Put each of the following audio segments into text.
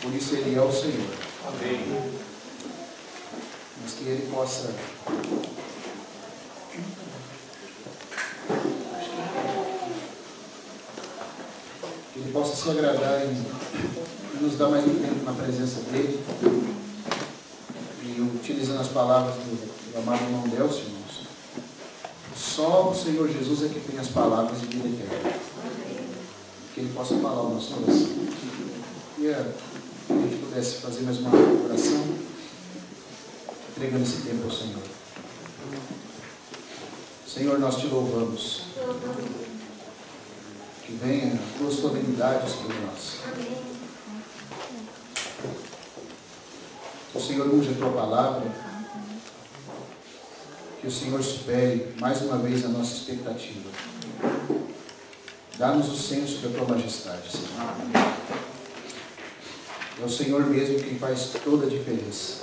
por isso Ele é o Senhor. Amém. Mas que Ele possa se agradar e nos dar mais um tempo na presença dEle. E utilizando as palavras do amado irmão Delcio, irmãos, só o Senhor Jesus é que tem as palavras de vida eterna. Que Ele possa falar o nosso coração. Queria que a gente pudesse fazer mais uma oração, entregando esse tempo ao Senhor. Senhor, nós te louvamos. Que venha a tua solenidade sobre nós. Que o Senhor unja a tua palavra. Que o Senhor supere mais uma vez a nossa expectativa. Dá-nos o senso da tua majestade, Senhor. É o Senhor mesmo quem faz toda a diferença.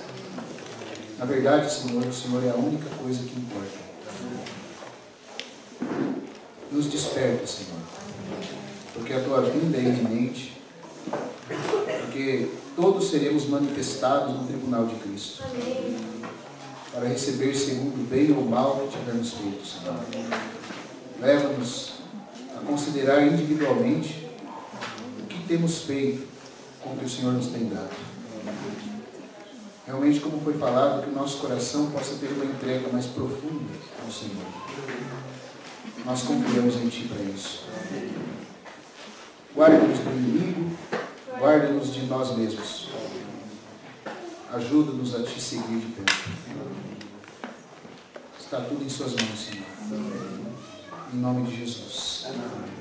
Na verdade, Senhor, o Senhor é a única coisa que importa. Nos desperta, Senhor, porque a tua vinda é iminente, porque todos seremos manifestados no tribunal de Cristo, para receber segundo o bem ou mal que tivermos feito, Senhor. Leva-nos a considerar individualmente o que temos feito com o que o Senhor nos tem dado. Realmente, como foi falado, que o nosso coração possa ter uma entrega mais profunda ao Senhor. Nós confiamos em Ti para isso. Guarda-nos do inimigo, guarda-nos de nós mesmos. Ajuda-nos a Te seguir de perto. Está tudo em Suas mãos, Senhor. Em nome de Jesus. Amém.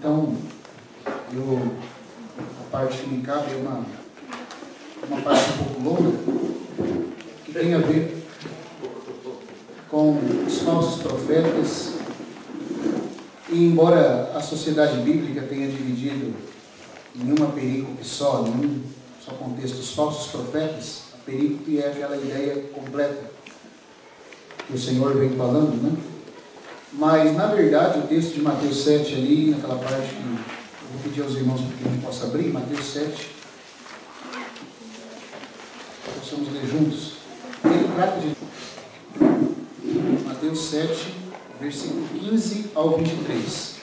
Então, a parte que me cabe é uma parte um pouco longa, que tem a ver com os falsos profetas. E embora a sociedade bíblica tenha dividido em uma perícope só, em um só contexto, os falsos profetas, a perícope é aquela ideia completa que o Senhor vem falando, né? Mas, na verdade, o texto de Mateus 7 ali, naquela parte que eu vou pedir aos irmãos para que a gente possa abrir, Mateus 7, possamos ler juntos. Ele trata de Mateus 7, versículo 15 ao 23.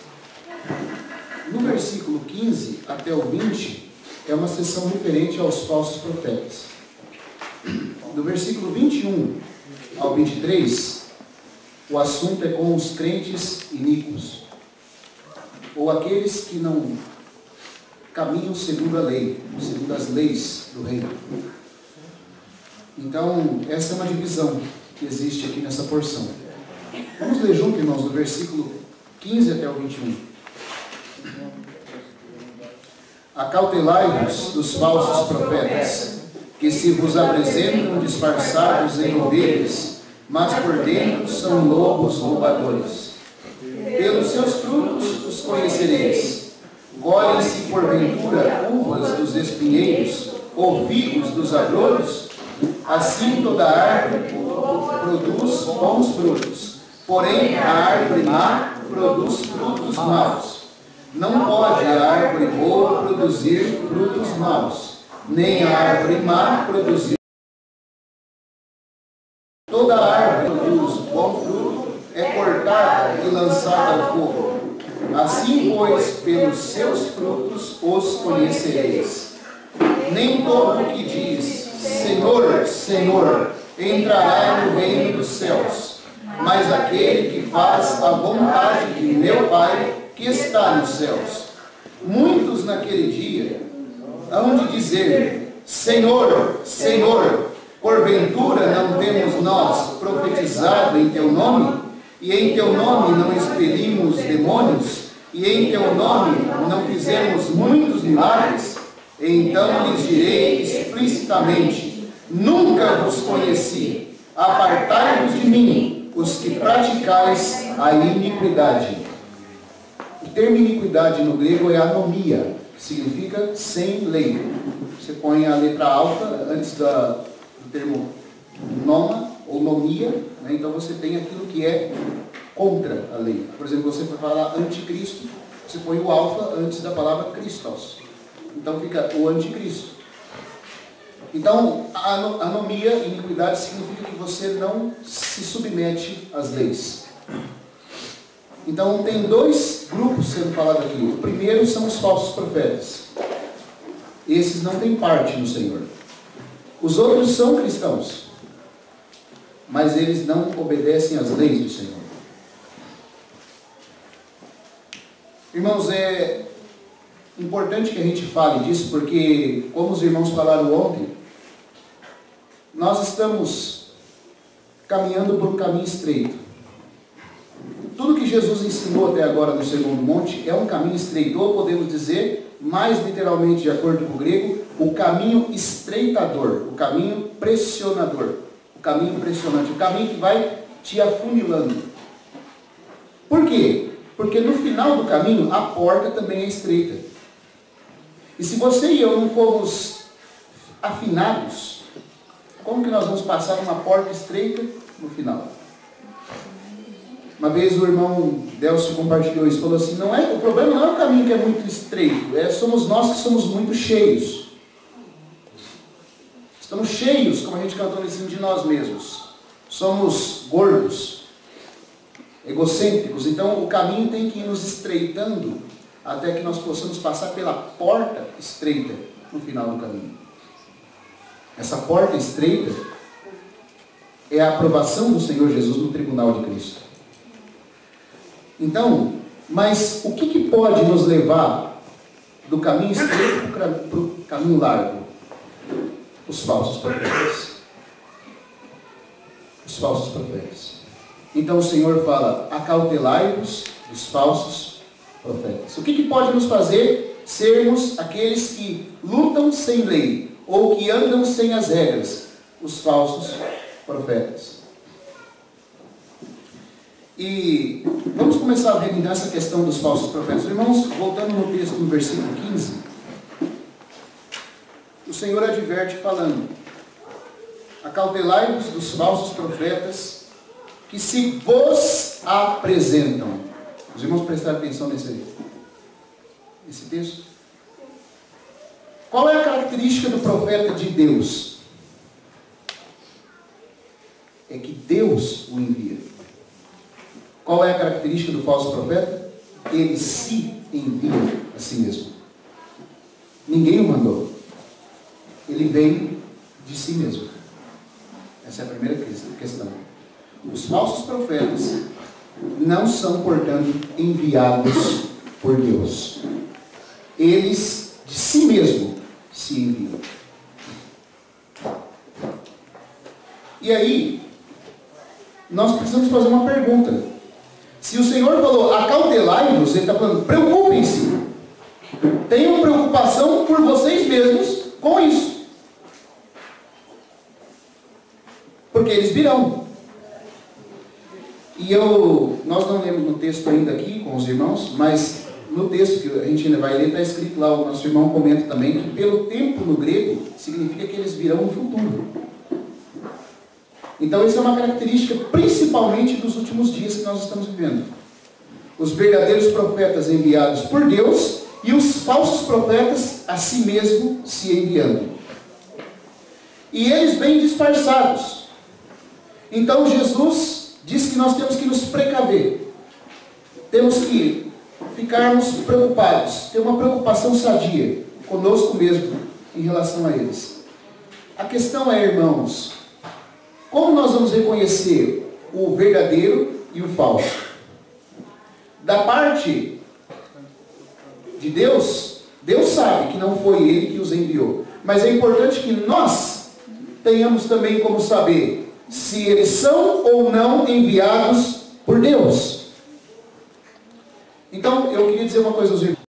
No versículo 15 até o 20, é uma seção referente aos falsos profetas. Do versículo 21 ao 23, o assunto é com os crentes iníquos, ou aqueles que não caminham segundo a lei, segundo as leis do reino. Então, essa é uma divisão que existe aqui nessa porção. Vamos ler junto, irmãos, do versículo 15 até o 21. Acautelai-vos dos falsos profetas, que se vos apresentam disfarçados em ovelhas, mas por dentro são lobos roubadores. Pelos seus frutos os conhecereis. Colhem-se porventura uvas dos espinheiros, ou figos dos abrolhos? Assim toda árvore produz bons frutos, porém a árvore má produz frutos maus. Não pode a árvore boa produzir frutos maus, nem a árvore má produzir. Toda árvore que produz bom fruto é cortada e lançada ao fogo. Assim, pois, pelos seus frutos os conhecereis. Nem todo o que diz, Senhor, Senhor, entrará no reino dos céus, mas aquele que faz a vontade de meu Pai que está nos céus. Muitos naquele dia hão de dizer, Senhor, Senhor, Porventura não temos nós profetizado em teu nome? E em teu nome não expelimos demônios? E em teu nome não fizemos muitos milagres? Então lhes direi explicitamente: nunca vos conheci. Apartai-vos de mim, os que praticais a iniquidade. O termo iniquidade no grego é anomia, que significa sem lei. Você põe a letra alfa antes do termo noma ou nomia, né? Então você tem aquilo que é contra a lei. Por exemplo, você vai falar anticristo, você põe o alfa antes da palavra Christos. Então fica o anticristo. Então, a anomia, iniquidade, significa que você não se submete às leis. Então, tem dois grupos sendo falados aqui. O primeiro são os falsos profetas. Esses não têm parte no Senhor. Os outros são cristãos, mas eles não obedecem às leis do Senhor. Irmãos, é importante que a gente fale disso, porque, como os irmãos falaram ontem, nós estamos caminhando por um caminho estreito. Tudo que Jesus ensinou até agora no Sermão do Monte é um caminho estreito, ou podemos dizer, mais literalmente, de acordo com o grego, o caminho estreitador, o caminho pressionador, o caminho pressionante, o caminho que vai te afunilando. Por quê? Porque no final do caminho, a porta também é estreita. E se você e eu não formos afinados, como que nós vamos passar numa porta estreita no final? Uma vez o irmão Delcio compartilhou isso, falou assim, o problema não é o caminho que é muito estreito, somos nós que somos muito cheios. Estamos cheios, como a gente cantou em cima de nós mesmos. Somos gordos, egocêntricos, então o caminho tem que ir nos estreitando até que nós possamos passar pela porta estreita no final do caminho. Essa porta estreita é a aprovação do Senhor Jesus no tribunal de Cristo. Então, mas o que pode nos levar do caminho estreito para o caminho largo? Os falsos profetas. Os falsos profetas. Então o Senhor fala, acautelai-vos dos falsos profetas. O que pode nos fazer sermos aqueles que lutam sem lei, ou que andam sem as regras? Os falsos profetas. E vamos começar a ver então essa questão dos falsos profetas. Irmãos, voltando no texto, no versículo 15, o Senhor adverte falando, acautelai-vos dos falsos profetas que se vos apresentam. Os irmãos prestaram atenção nesse texto? Qual é a característica do profeta de Deus? É que Deus o envia. Qual é a característica do falso profeta? Ele se envia a si mesmo. Ninguém o mandou. Ele veio de si mesmo. Essa é a primeira questão. Os falsos profetas não são, portanto, enviados por Deus. Eles, de si mesmo, se enviam. E aí, nós precisamos fazer uma pergunta. Se o Senhor falou, acautelai-vos, Ele está falando, preocupem-se. Tenham preocupação por vocês mesmos com isso. Porque eles virão. E nós não lemos no texto ainda aqui com os irmãos, mas no texto que a gente ainda vai ler, está escrito lá, o nosso irmão comenta também, que pelo tempo no grego, significa que eles virão no futuro. Então isso é uma característica principalmente dos últimos dias que nós estamos vivendo. Os verdadeiros profetas enviados por Deus e os falsos profetas a si mesmo se enviando. E eles vêm disfarçados. Então Jesus diz que nós temos que nos precaver. Temos que ficarmos preocupados, ter uma preocupação sadia conosco mesmo em relação a eles. A questão é, irmãos, como nós vamos reconhecer o verdadeiro e o falso? Da parte de Deus, Deus sabe que não foi Ele que os enviou. Mas é importante que nós tenhamos também como saber se eles são ou não enviados por Deus. Então, eu queria dizer uma coisa aos irmãos.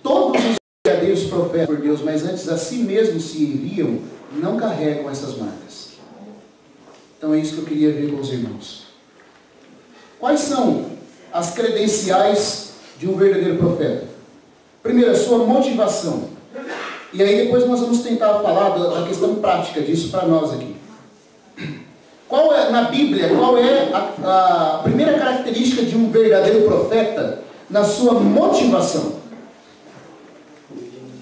Todos os verdadeiros profetas por Deus, mas antes a si mesmos se enviam, não carregam essas marcas. Então é isso que eu queria ver com os irmãos. Quais são as credenciais de um verdadeiro profeta? Primeiro, a sua motivação. E aí depois nós vamos tentar falar da questão prática disso para nós aqui. Qual é, na Bíblia, qual é a primeira característica de um verdadeiro profeta na sua motivação?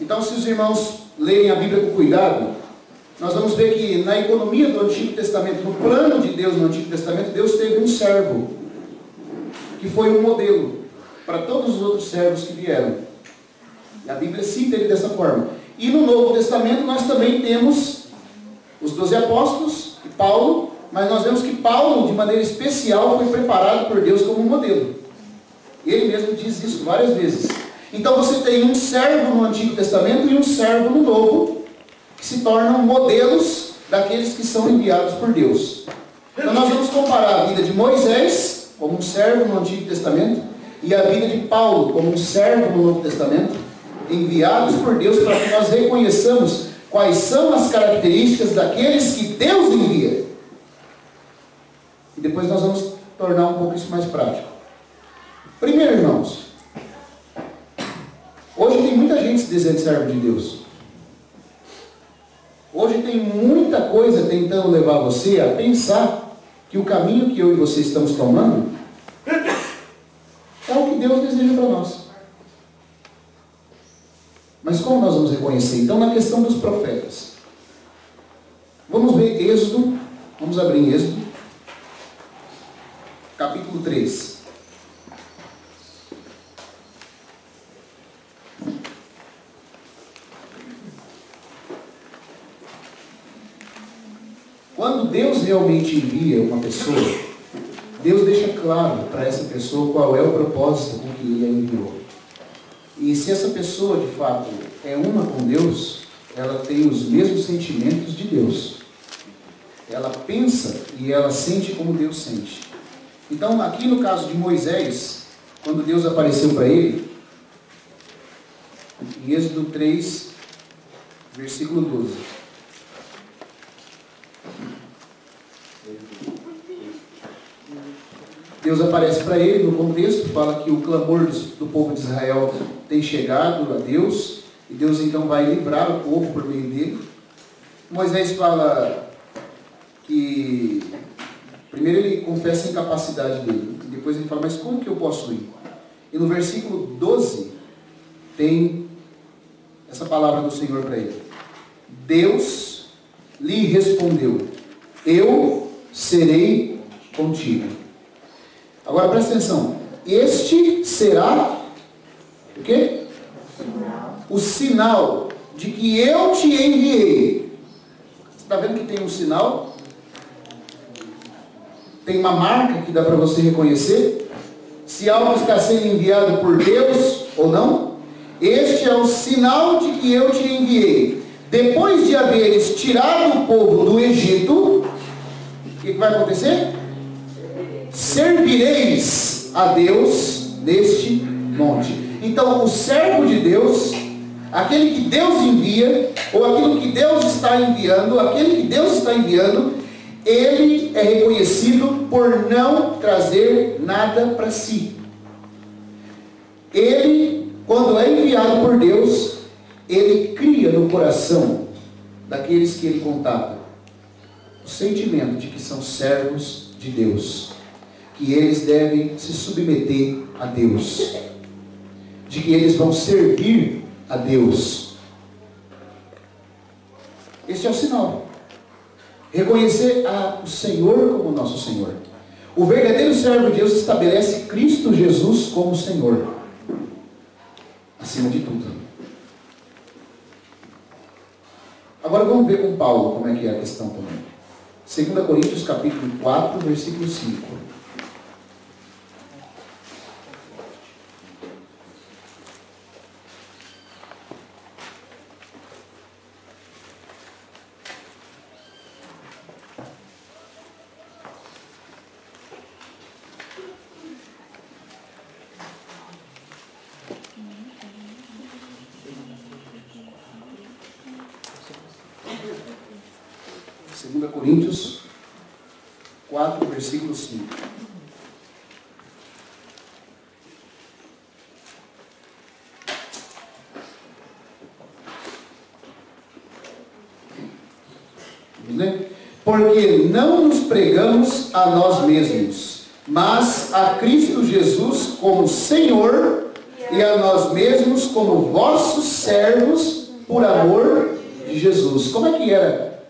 Então, se os irmãos lerem a Bíblia com cuidado, nós vamos ver que na economia do Antigo Testamento, no plano de Deus no Antigo Testamento, Deus teve um servo, que foi um modelo para todos os outros servos que vieram. A Bíblia cita ele dessa forma. E no Novo Testamento nós também temos os 12 apóstolos e Paulo, mas nós vemos que Paulo, de maneira especial, foi preparado por Deus como um modelo. Ele mesmo diz isso várias vezes. Então você tem um servo no Antigo Testamento e um servo no Novo, que se tornam modelos daqueles que são enviados por Deus. Então nós vamos comparar a vida de Moisés, como um servo no Antigo Testamento, e a vida de Paulo, como um servo no Novo Testamento, enviados por Deus, para que nós reconheçamos quais são as características daqueles que Deus envia. E depois nós vamos tornar um pouco isso mais prático. Primeiro, irmãos, hoje tem muita gente se dizendo servo de Deus. Hoje tem muita coisa tentando levar você a pensar que o caminho que eu e você estamos tomando é o que Deus deseja para nós. Mas como nós vamos reconhecer? Então, na questão dos profetas. Vamos ver Êxodo, vamos abrir em Êxodo, capítulo 3. Quando Deus realmente envia uma pessoa, Deus deixa claro para essa pessoa qual é o propósito com que Ele a enviou. E se essa pessoa, de fato, é uma com Deus, ela tem os mesmos sentimentos de Deus. Ela pensa e ela sente como Deus sente. Então, aqui no caso de Moisés, quando Deus apareceu para ele, em Êxodo 3, versículo 12. Deus aparece para ele, no contexto, fala que o clamor do povo de Israel tem chegado a Deus, e Deus então vai livrar o povo por meio dele. Moisés fala que, primeiro ele confessa a incapacidade dele, e depois ele fala, mas como que eu posso ir? E no versículo 12, tem essa palavra do Senhor para ele. Deus lhe respondeu, eu serei contigo. Agora presta atenção. Este será o quê? O sinal de que eu te enviei. Você está vendo que tem um sinal? Tem uma marca que dá para você reconhecer? Se algo está sendo enviado por Deus ou não? Este é o sinal de que eu te enviei. Depois de haveres tirado o povo do Egito, o que vai acontecer? Servireis a Deus neste monte. Então, o servo de Deus, aquele que Deus envia, ou aquilo que Deus está enviando, aquele que Deus está enviando, ele é reconhecido por não trazer nada para si. Ele, quando é enviado por Deus, ele cria no coração daqueles que ele contata o sentimento de que são servos de Deus, que eles devem se submeter a Deus, de que eles vão servir a Deus. Este é o sinal. Reconhecer o Senhor como nosso Senhor. O verdadeiro servo de Deus estabelece Cristo Jesus como Senhor, acima de tudo. Agora vamos ver com Paulo como é que é a questão também. 2 Coríntios capítulo 4, versículo 5. 2 Coríntios 4, versículo 5. Porque não nos pregamos a nós mesmos, mas a Cristo Jesus como Senhor e a nós mesmos como vossos servos por amor de Jesus. Como é que era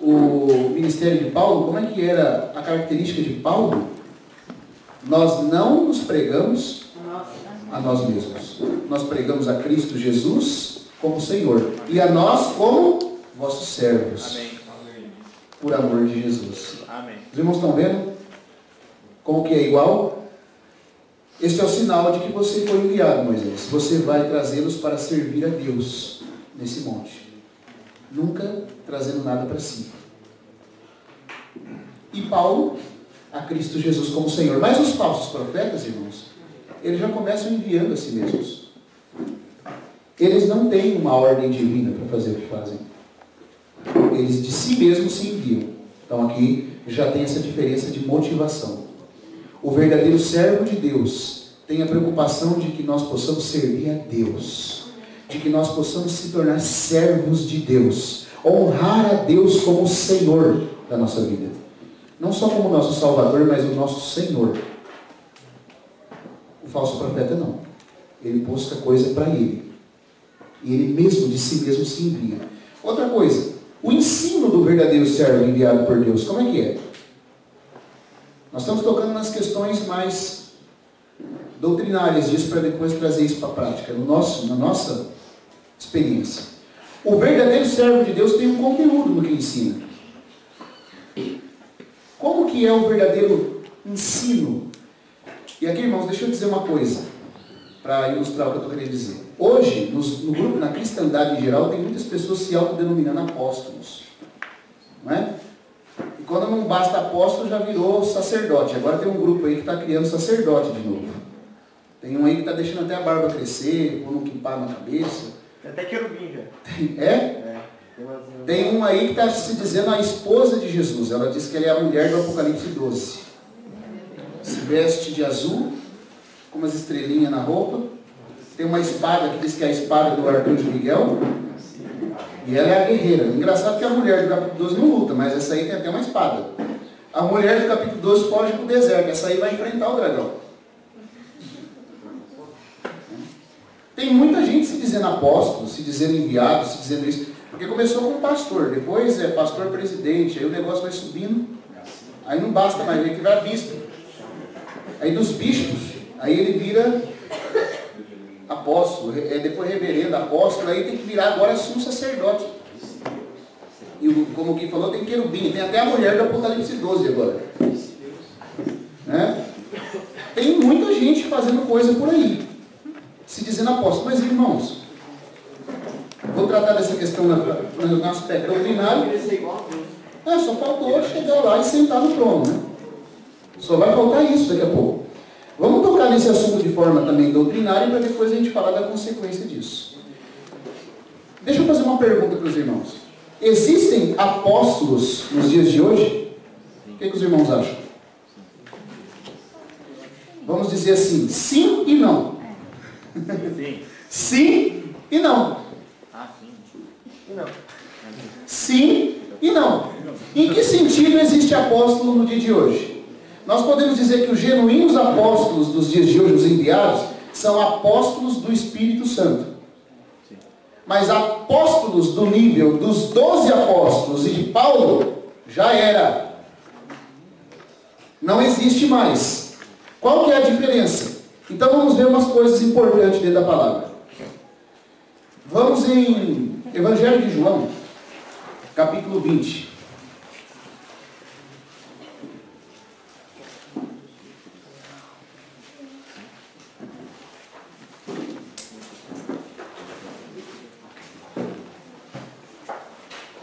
o ministério de Paulo? Como é que era a característica de Paulo? Nós não nos pregamos a nós mesmos. Nós pregamos a Cristo Jesus como Senhor e a nós como vossos servos. Amém. Por amor de Jesus. Amém. Os irmãos estão vendo como que é igual? Este é o sinal de que você foi enviado, Moisés. Você vai trazê-los para servir a Deus nesse monte. Nunca trazendo nada para si. E Paulo, a Cristo Jesus como Senhor. Mas os falsos profetas, irmãos, eles já começam enviando a si mesmos. Eles não têm uma ordem divina para fazer o que fazem. Eles de si mesmos se enviam. Então aqui já tem essa diferença de motivação. O verdadeiro servo de Deus tem a preocupação de que nós possamos servir a Deus, de que nós possamos se tornar servos de Deus, honrar a Deus como o Senhor da nossa vida, não só como nosso Salvador, mas o nosso Senhor. O falso profeta não, ele busca coisa para ele, e ele mesmo de si mesmo se envia. Outra coisa, o ensino do verdadeiro servo enviado por Deus, como é que é? Nós estamos tocando nas questões mais doutrinárias disso, para depois trazer isso para a prática, na nossa experiência. O verdadeiro servo de Deus tem um conteúdo no que ensina. Como que é o verdadeiro ensino? E aqui, irmãos, deixa eu dizer uma coisa, para ilustrar o que eu estou querendo dizer. Hoje, no grupo, na cristandade em geral, tem muitas pessoas se autodenominando apóstolos. Não é? E quando não basta apóstolo, já virou sacerdote. Agora tem um grupo aí que está criando sacerdote de novo. Tem um aí que está deixando até a barba crescer, pondo um quimpá na cabeça. Tem até querubim já. É? Tem um aí que está se dizendo a esposa de Jesus. Ela diz que ela é a mulher do Apocalipse 12. Se veste de azul, com umas estrelinhas na roupa. Tem uma espada que diz que é a espada do arcanjo Miguel. E ela é a guerreira. Engraçado que a mulher do capítulo 12 não luta, mas essa aí tem até uma espada. A mulher do capítulo 12 foge para o deserto. Essa aí vai enfrentar o dragão. Tem muita gente se dizendo apóstolo, se dizendo enviado, se dizendo isso. Porque começou com pastor, depois é pastor presidente, aí o negócio vai subindo. Aí não basta mais, ele que vai bispo. Aí dos bispos, aí ele vira apóstolo, depois reverendo, apóstolo, aí tem que virar agora sumo sacerdote. E como o Gui falou, tem querubim, tem até a mulher do Apocalipse 12 agora. Né? Tem muita gente fazendo coisa por aí, se dizendo apóstolo. Mas irmãos, vou tratar dessa questão no aspecto doutrinário. Só faltou chegar lá e sentar no trono, né? Só vai faltar isso daqui a pouco. Vamos tocar nesse assunto de forma também doutrinária para depois a gente falar da consequência disso. Deixa eu fazer uma pergunta para os irmãos. Existem apóstolos nos dias de hoje? O que os irmãos acham? Vamos dizer assim, sim e não. Sim. Sim e não. Sim. E não. Sim e não. Em que sentido existe apóstolo no dia de hoje? Nós podemos dizer que os genuínos apóstolos dos dias de hoje, os enviados, são apóstolos do Espírito Santo. Mas apóstolos do nível dos 12 apóstolos e de Paulo, já era. Não existe mais. Qual que é a diferença? Então vamos ver umas coisas importantes dentro da palavra. Vamos em Evangelho de João, capítulo 20.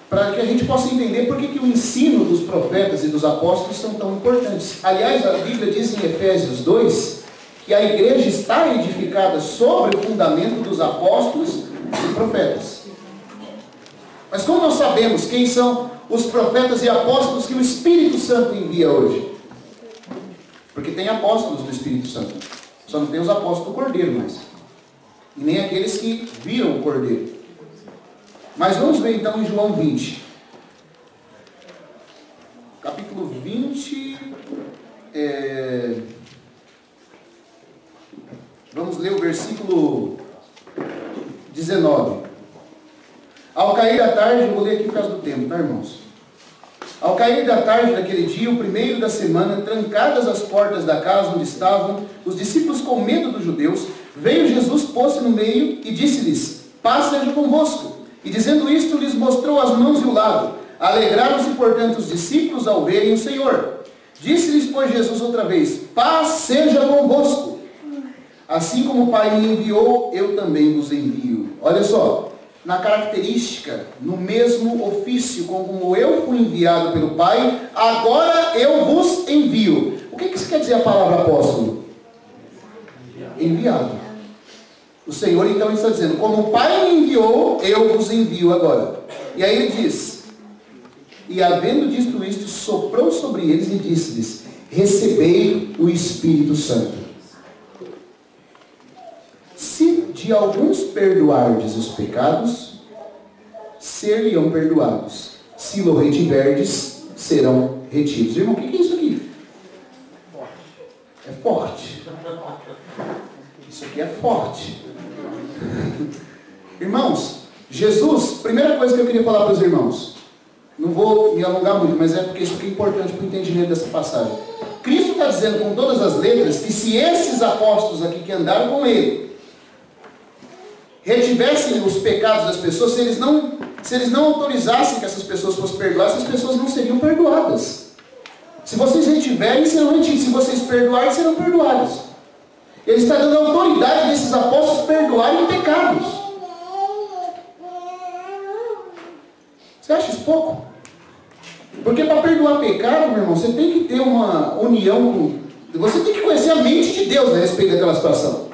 Para que a gente possa entender por que o ensino dos profetas e dos apóstolos são tão importantes. Aliás, a Bíblia diz em Efésios 2 que a igreja está edificada sobre o fundamento dos apóstolos e profetas. Mas como nós sabemos quem são os profetas e apóstolos que o Espírito Santo envia hoje. Porque tem apóstolos do Espírito Santo. Só não tem os apóstolos do Cordeiro mais. E nem aqueles que viram o Cordeiro. Mas vamos ver então em João 20. Capítulo 20. Vamos ler o versículo 19. Ao cair da tarde, eu vou ler aqui por causa do tempo, tá, irmãos? Ao cair da tarde daquele dia, o primeiro da semana, trancadas as portas da casa onde estavam os discípulos com medo dos judeus, veio Jesus, pôs-se no meio e disse-lhes: paz seja convosco. E dizendo isto, lhes mostrou as mãos e o lado. Alegraram-se, portanto, os discípulos ao verem o Senhor. Disse-lhes, pois, Jesus outra vez: paz seja convosco. Assim como o Pai me enviou, eu também vos envio. Olha só, na característica, no mesmo ofício, como eu fui enviado pelo Pai, agora eu vos envio. O que isso quer dizer a palavra apóstolo? Enviado. O Senhor então está dizendo, como o Pai me enviou, eu vos envio agora. E aí ele diz, e havendo dito isto, soprou sobre eles e disse-lhes: recebei o Espírito Santo. Se de alguns perdoardes os pecados, ser-lhe-ão perdoados. Se lo retiverdes, serão retidos. Irmão, o que é isso aqui? É forte. Isso aqui é forte. Irmãos, Jesus, primeira coisa que eu queria falar para os irmãos, não vou me alongar muito, mas é porque isso aqui é importante para o entendimento dessa passagem. Cristo está dizendo com todas as letras que se esses apóstolos aqui que andaram com ele retivessem os pecados das pessoas, se eles não autorizassem que essas pessoas fossem perdoadas, essas pessoas não seriam perdoadas. Se vocês retiverem, serão retidos. Se vocês perdoarem, serão perdoados. Ele está dando autoridade desses apóstolos perdoarem pecados. Você acha isso pouco? Porque para perdoar pecado, meu irmão, você tem que ter uma união com... Você tem que conhecer a mente de Deus a respeito daquela situação.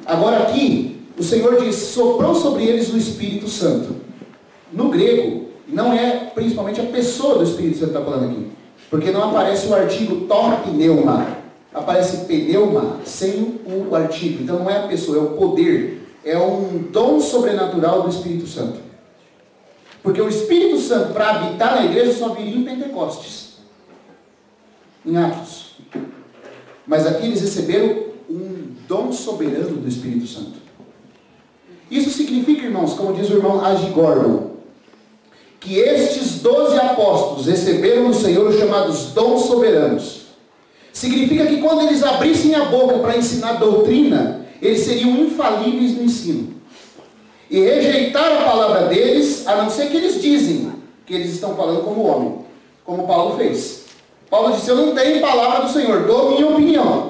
Agora aqui, o Senhor diz, soprou sobre eles o Espírito Santo. No grego, não é principalmente a pessoa do Espírito Santo que está falando aqui. Porque não aparece o artigo pneuma. Aparece pneuma sem o artigo. Então não é a pessoa, é o poder. É um dom sobrenatural do Espírito Santo. Porque o Espírito Santo, para habitar na igreja, só viria em Pentecostes. Em Atos. Mas aqui eles receberam um dom soberano do Espírito Santo. Isso significa, irmãos, como diz o irmão Agi Gordon, que estes 12 apóstolos receberam do Senhor os chamados dons soberanos. Significa que quando eles abrissem a boca para ensinar doutrina, eles seriam infalíveis no ensino. E rejeitar a palavra deles, a não ser que eles dizem que eles estão falando como homem, como Paulo fez. Paulo disse, eu não tenho palavra do Senhor, dou minha opinião.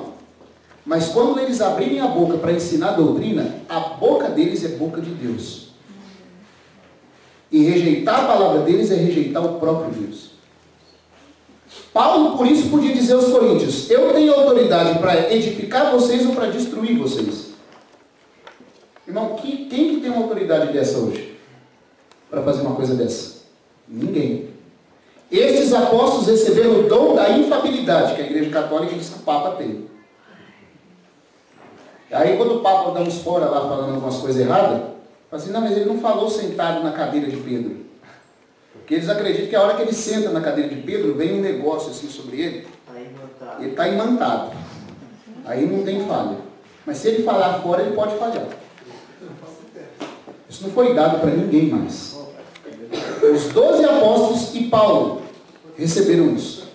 Mas quando eles abrirem a boca para ensinar doutrina, a boca deles é boca de Deus. E rejeitar a palavra deles é rejeitar o próprio Deus. Paulo, por isso, podia dizer aos coríntios, eu tenho autoridade para edificar vocês ou para destruir vocês. Irmão, quem que tem uma autoridade dessa hoje? Para fazer uma coisa dessa? Ninguém. Estes apóstolos receberam o dom da infabilidade, que a Igreja Católica diz que o Papa tem. Aí quando o Papa dá uns fora lá falando algumas coisas erradas, fala assim, não, mas ele não falou sentado na cadeira de Pedro. Porque eles acreditam que a hora que ele senta na cadeira de Pedro, vem um negócio assim sobre ele, ele está imantado. Aí não tem falha. Mas se ele falar fora, ele pode falhar. Isso não foi dado para ninguém mais. Os 12 apóstolos e Paulo receberam isso.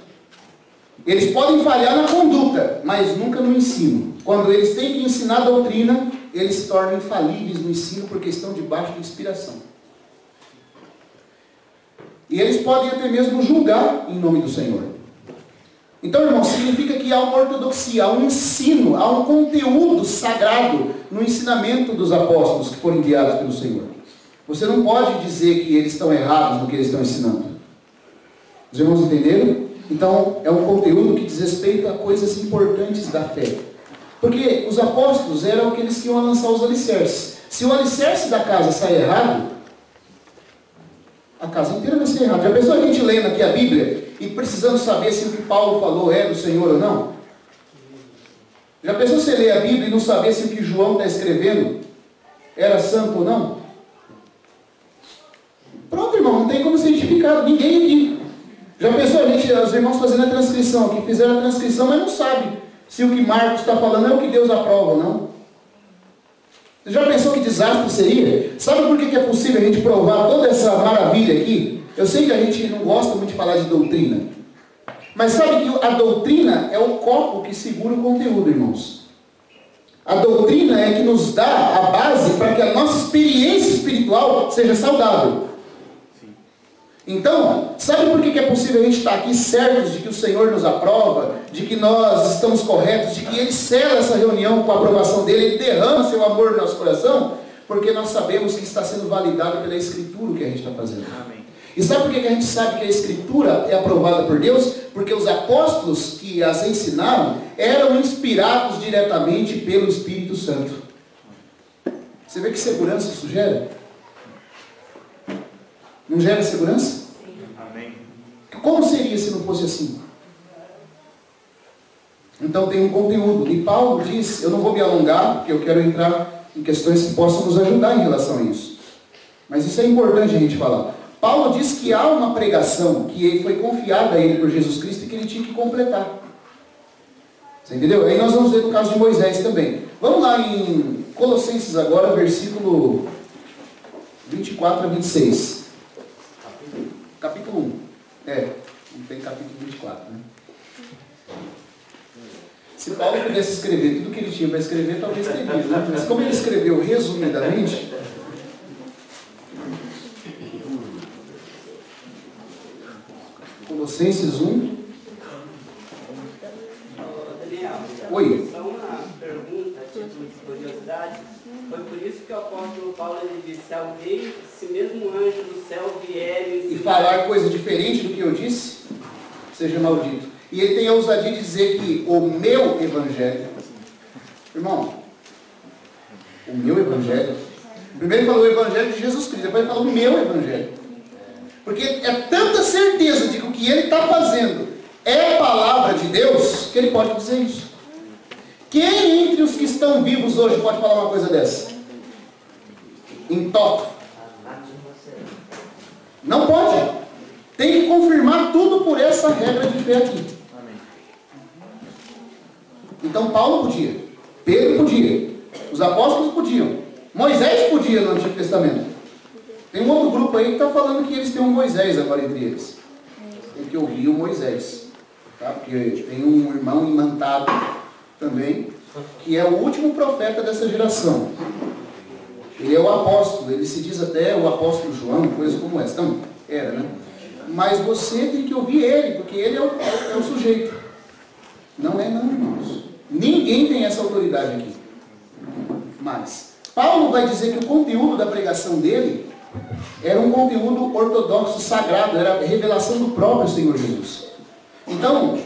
Eles podem falhar na conduta, mas nunca no ensino. Quando eles têm que ensinar a doutrina, eles se tornam infalíveis no ensino porque estão debaixo de inspiração. E eles podem até mesmo julgar em nome do Senhor. Então, irmão, significa que há uma ortodoxia, há um ensino, há um conteúdo sagrado no ensinamento dos apóstolos que foram enviados pelo Senhor. Você não pode dizer que eles estão errados no que eles estão ensinando. Os irmãos entenderam? Então, é um conteúdo que diz respeito a coisas importantes da fé. Porque os apóstolos eram aqueles que iam lançar os alicerces. Se o alicerce da casa sai errado, a casa inteira vai ser errada. Já pensou a gente lendo aqui a Bíblia e precisando saber se o que Paulo falou é do Senhor ou não? Já pensou você ler a Bíblia e não saber se o que João está escrevendo era santo ou não? Pronto, irmão, não tem como ser identificado, ninguém aqui. Já pensou os irmãos fazendo a transcrição aqui, fizeram a transcrição, mas não sabe se o que Marcos está falando é o que Deus aprova ou não? Você já pensou que desastre seria? Sabe por que é possível a gente provar toda essa maravilha aqui? Eu sei que a gente não gosta muito de falar de doutrina, mas sabe que a doutrina é o copo que segura o conteúdo, irmãos. A doutrina é que nos dá a base para que a nossa experiência espiritual seja saudável. Então, sabe por que é possível a gente estar aqui certos de que o Senhor nos aprova, de que nós estamos corretos, de que Ele sela essa reunião com a aprovação dEle, Ele derrama seu amor no nosso coração? Porque nós sabemos que está sendo validado pela Escritura o que a gente está fazendo. Amém. E sabe por que a gente sabe que a Escritura é aprovada por Deus? Porque os apóstolos que as ensinaram eram inspirados diretamente pelo Espírito Santo. Você vê que segurança isso gera? Não gera segurança? Sim. Amém. Como seria se não fosse assim? Então tem um conteúdo. E Paulo diz, eu não vou me alongar, porque eu quero entrar em questões que possam nos ajudar em relação a isso. Mas isso é importante a gente falar. Paulo diz que há uma pregação que foi confiada a ele por Jesus Cristo e que ele tinha que completar. Você entendeu? Aí nós vamos ver no caso de Moisés também. Vamos lá em Colossenses agora, versículo 24 a 26. Capítulo 1. Não tem capítulo 24, né? Se Paulo pudesse escrever tudo que ele tinha para escrever, talvez teria, né? Mas como ele escreveu resumidamente, Colossenses 1. Oi. Só uma pergunta, título de curiosidade. Foi por isso que o apóstolo Paulo ele disse: alguém, se mesmo anjo do céu vier e falar coisa diferente do que eu disse, seja maldito. E ele tem a ousadia de dizer que o meu evangelho, irmão, o meu evangelho, primeiro ele falou o evangelho de Jesus Cristo, depois ele falou o meu evangelho. Porque é tanta certeza de que o que ele está fazendo é a palavra de Deus, que ele pode dizer isso. Quem entre os que estão vivos hoje pode falar uma coisa dessa? Em toque. Não pode. Tem que confirmar tudo por essa regra de fé aqui. Então Paulo podia, Pedro podia, os apóstolos podiam, Moisés podia no Antigo Testamento. Tem um outro grupo aí que está falando que eles têm um Moisés agora entre eles. Tem que ouvir o Moisés. Tá? Porque tem um irmão imantado também, que é o último profeta dessa geração. Ele é o apóstolo, ele se diz até o apóstolo João, coisa como essa. Então, era, né? Mas você tem que ouvir ele, porque ele é o sujeito. Não é não, irmãos. Ninguém tem essa autoridade aqui. Mas, Paulo vai dizer que o conteúdo da pregação dele era um conteúdo ortodoxo, sagrado, era a revelação do próprio Senhor Jesus. Então,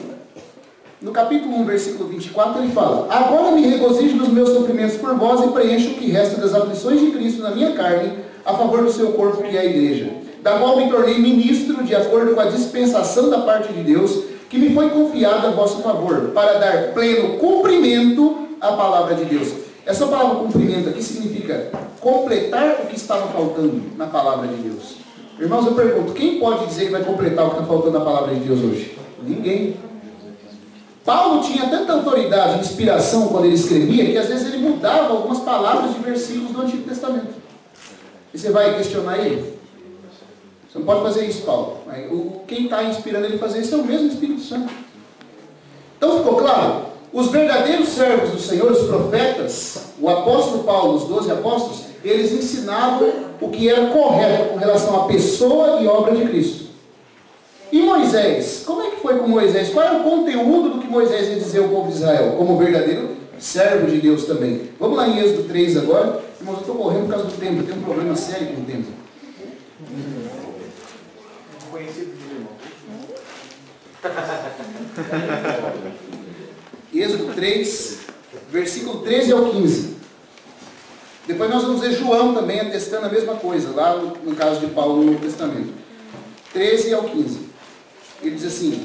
no capítulo 1, versículo 24, ele fala: agora me regozijo nos meus sofrimentos por vós e preencho o que resta das aflições de Cristo na minha carne, a favor do seu corpo, que é a igreja, da qual me tornei ministro de acordo com a dispensação da parte de Deus, que me foi confiada a vosso favor, para dar pleno cumprimento à palavra de Deus. Essa palavra cumprimento aqui significa completar o que estava faltando na palavra de Deus. Irmãos, eu pergunto, quem pode dizer que vai completar o que está faltando na palavra de Deus hoje? Ninguém. Paulo tinha tanta autoridade e inspiração quando ele escrevia, que às vezes ele mudava algumas palavras de versículos do Antigo Testamento. E você vai questionar ele? Você não pode fazer isso, Paulo. Quem está inspirando ele a fazer isso é o mesmo Espírito Santo. Então ficou claro? Os verdadeiros servos do Senhor, os profetas, o apóstolo Paulo, os 12 apóstolos, eles ensinavam o que era correto com relação à pessoa e obra de Cristo. E Moisés? Como é que foi com Moisés? Qual era o conteúdo do que Moisés ia dizer ao povo de Israel? Como verdadeiro servo de Deus também. Vamos lá em Êxodo 3 agora. Irmãos, eu estou correndo por causa do tempo. Eu tenho um problema sério com o tempo. Conhecido de irmão. Êxodo 3, versículo 13 ao 15. Depois nós vamos ver João também atestando a mesma coisa, lá no caso de Paulo no Novo Testamento. 13 ao 15. Ele diz assim: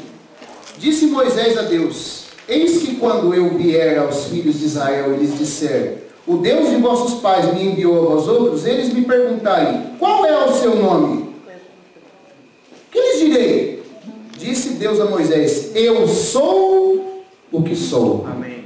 disse Moisés a Deus: eis que quando eu vier aos filhos de Israel e lhes disser, o Deus de vossos pais me enviou a vós outros, eles me perguntarem, qual é o seu nome? Que lhes direi? Disse Deus a Moisés: eu sou o que sou. Amém.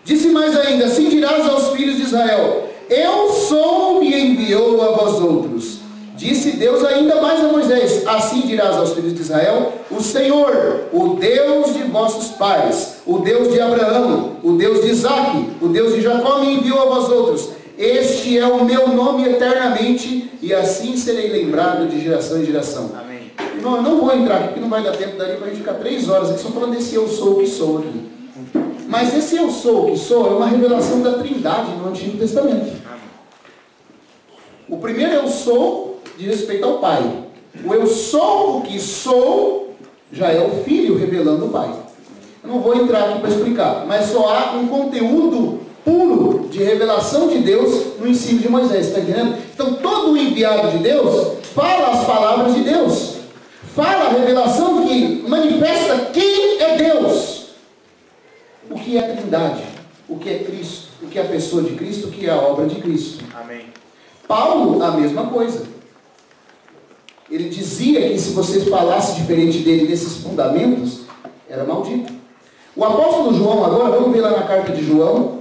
Disse mais ainda: assim dirás aos filhos de Israel, eu sou, me enviou a vós outros. Disse Deus ainda mais a Moisés: assim dirás aos filhos de Israel, o Senhor, o Deus de vossos pais, o Deus de Abraão, o Deus de Isaque, o Deus de Jacó me enviou a vós outros. Este é o meu nome eternamente, e assim serei lembrado de geração em geração. Amém. Irmão, eu não vou entrar aqui, porque não vai dar tempo, daria para a gente ficar 3 horas aqui só falando desse eu sou o que sou aqui. Mas esse eu sou o que sou é uma revelação da Trindade no Antigo Testamento. O primeiro eu sou diz respeito ao Pai. O eu sou o que sou já é o Filho revelando o Pai. Eu não vou entrar aqui para explicar, mas só há um conteúdo puro de revelação de Deus no ensino de Moisés, está entendendo? Então todo o enviado de Deus fala as palavras de Deus, fala a revelação que manifesta quem é Deus, o que é a Trindade, o que é Cristo, o que é a pessoa de Cristo, o que é a obra de Cristo. Amém. Paulo, a mesma coisa. Ele dizia que se você falasse diferente dele nesses fundamentos, era maldito. O apóstolo João agora, vamos ver lá na carta de João,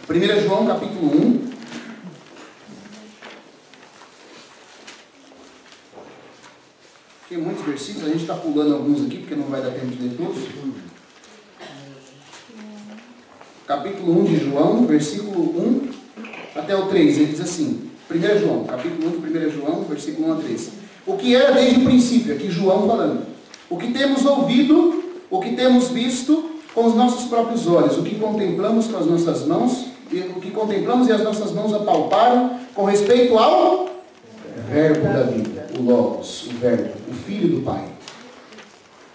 1 João capítulo 1. Tem muitos versículos, a gente está pulando alguns aqui, porque não vai dar tempo de ler todos. Capítulo 1 de João, versículo 1 até o 3, ele diz assim, 1 João, capítulo 1 de 1 João, versículo 1 a 3. O que era desde o princípio, aqui João falando. O que temos ouvido, o que temos visto com os nossos próprios olhos, o que contemplamos com as nossas mãos, e o que contemplamos e as nossas mãos apalparam com respeito ao verbo da vida, o Logos, o verbo, o Filho do Pai.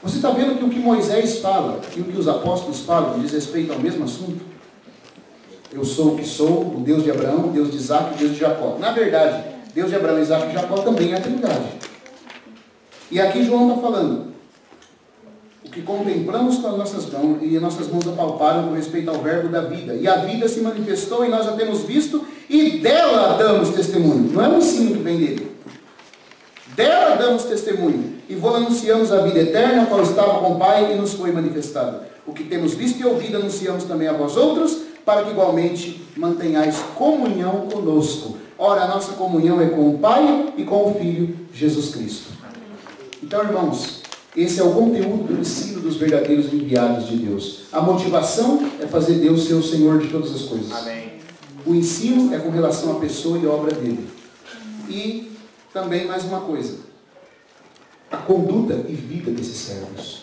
Você está vendo que o que Moisés fala e o que os apóstolos falam diz respeito ao mesmo assunto? Eu sou o que sou, o Deus de Abraão, o Deus de Isaque, o Deus de Jacó. Na verdade, Deus de Abraão, Isaque e Jacó também é a Trindade. E aqui João está falando, o que contemplamos com as nossas mãos, e as nossas mãos apalparam com respeito ao verbo da vida. E a vida se manifestou e nós a temos visto, e dela damos testemunho. Não é um ensino que vem dele. Dela damos testemunho. E vos anunciamos a vida eterna, a qual estava com o Pai e nos foi manifestada. O que temos visto e ouvido anunciamos também a vós outros, para que igualmente mantenhais comunhão conosco. Ora, a nossa comunhão é com o Pai e com o Filho, Jesus Cristo. Então, irmãos, esse é o conteúdo do ensino dos verdadeiros enviados de Deus. A motivação é fazer Deus ser o Senhor de todas as coisas. Amém. O ensino é com relação à pessoa e obra dele. E também mais uma coisa, a conduta e vida desses servos.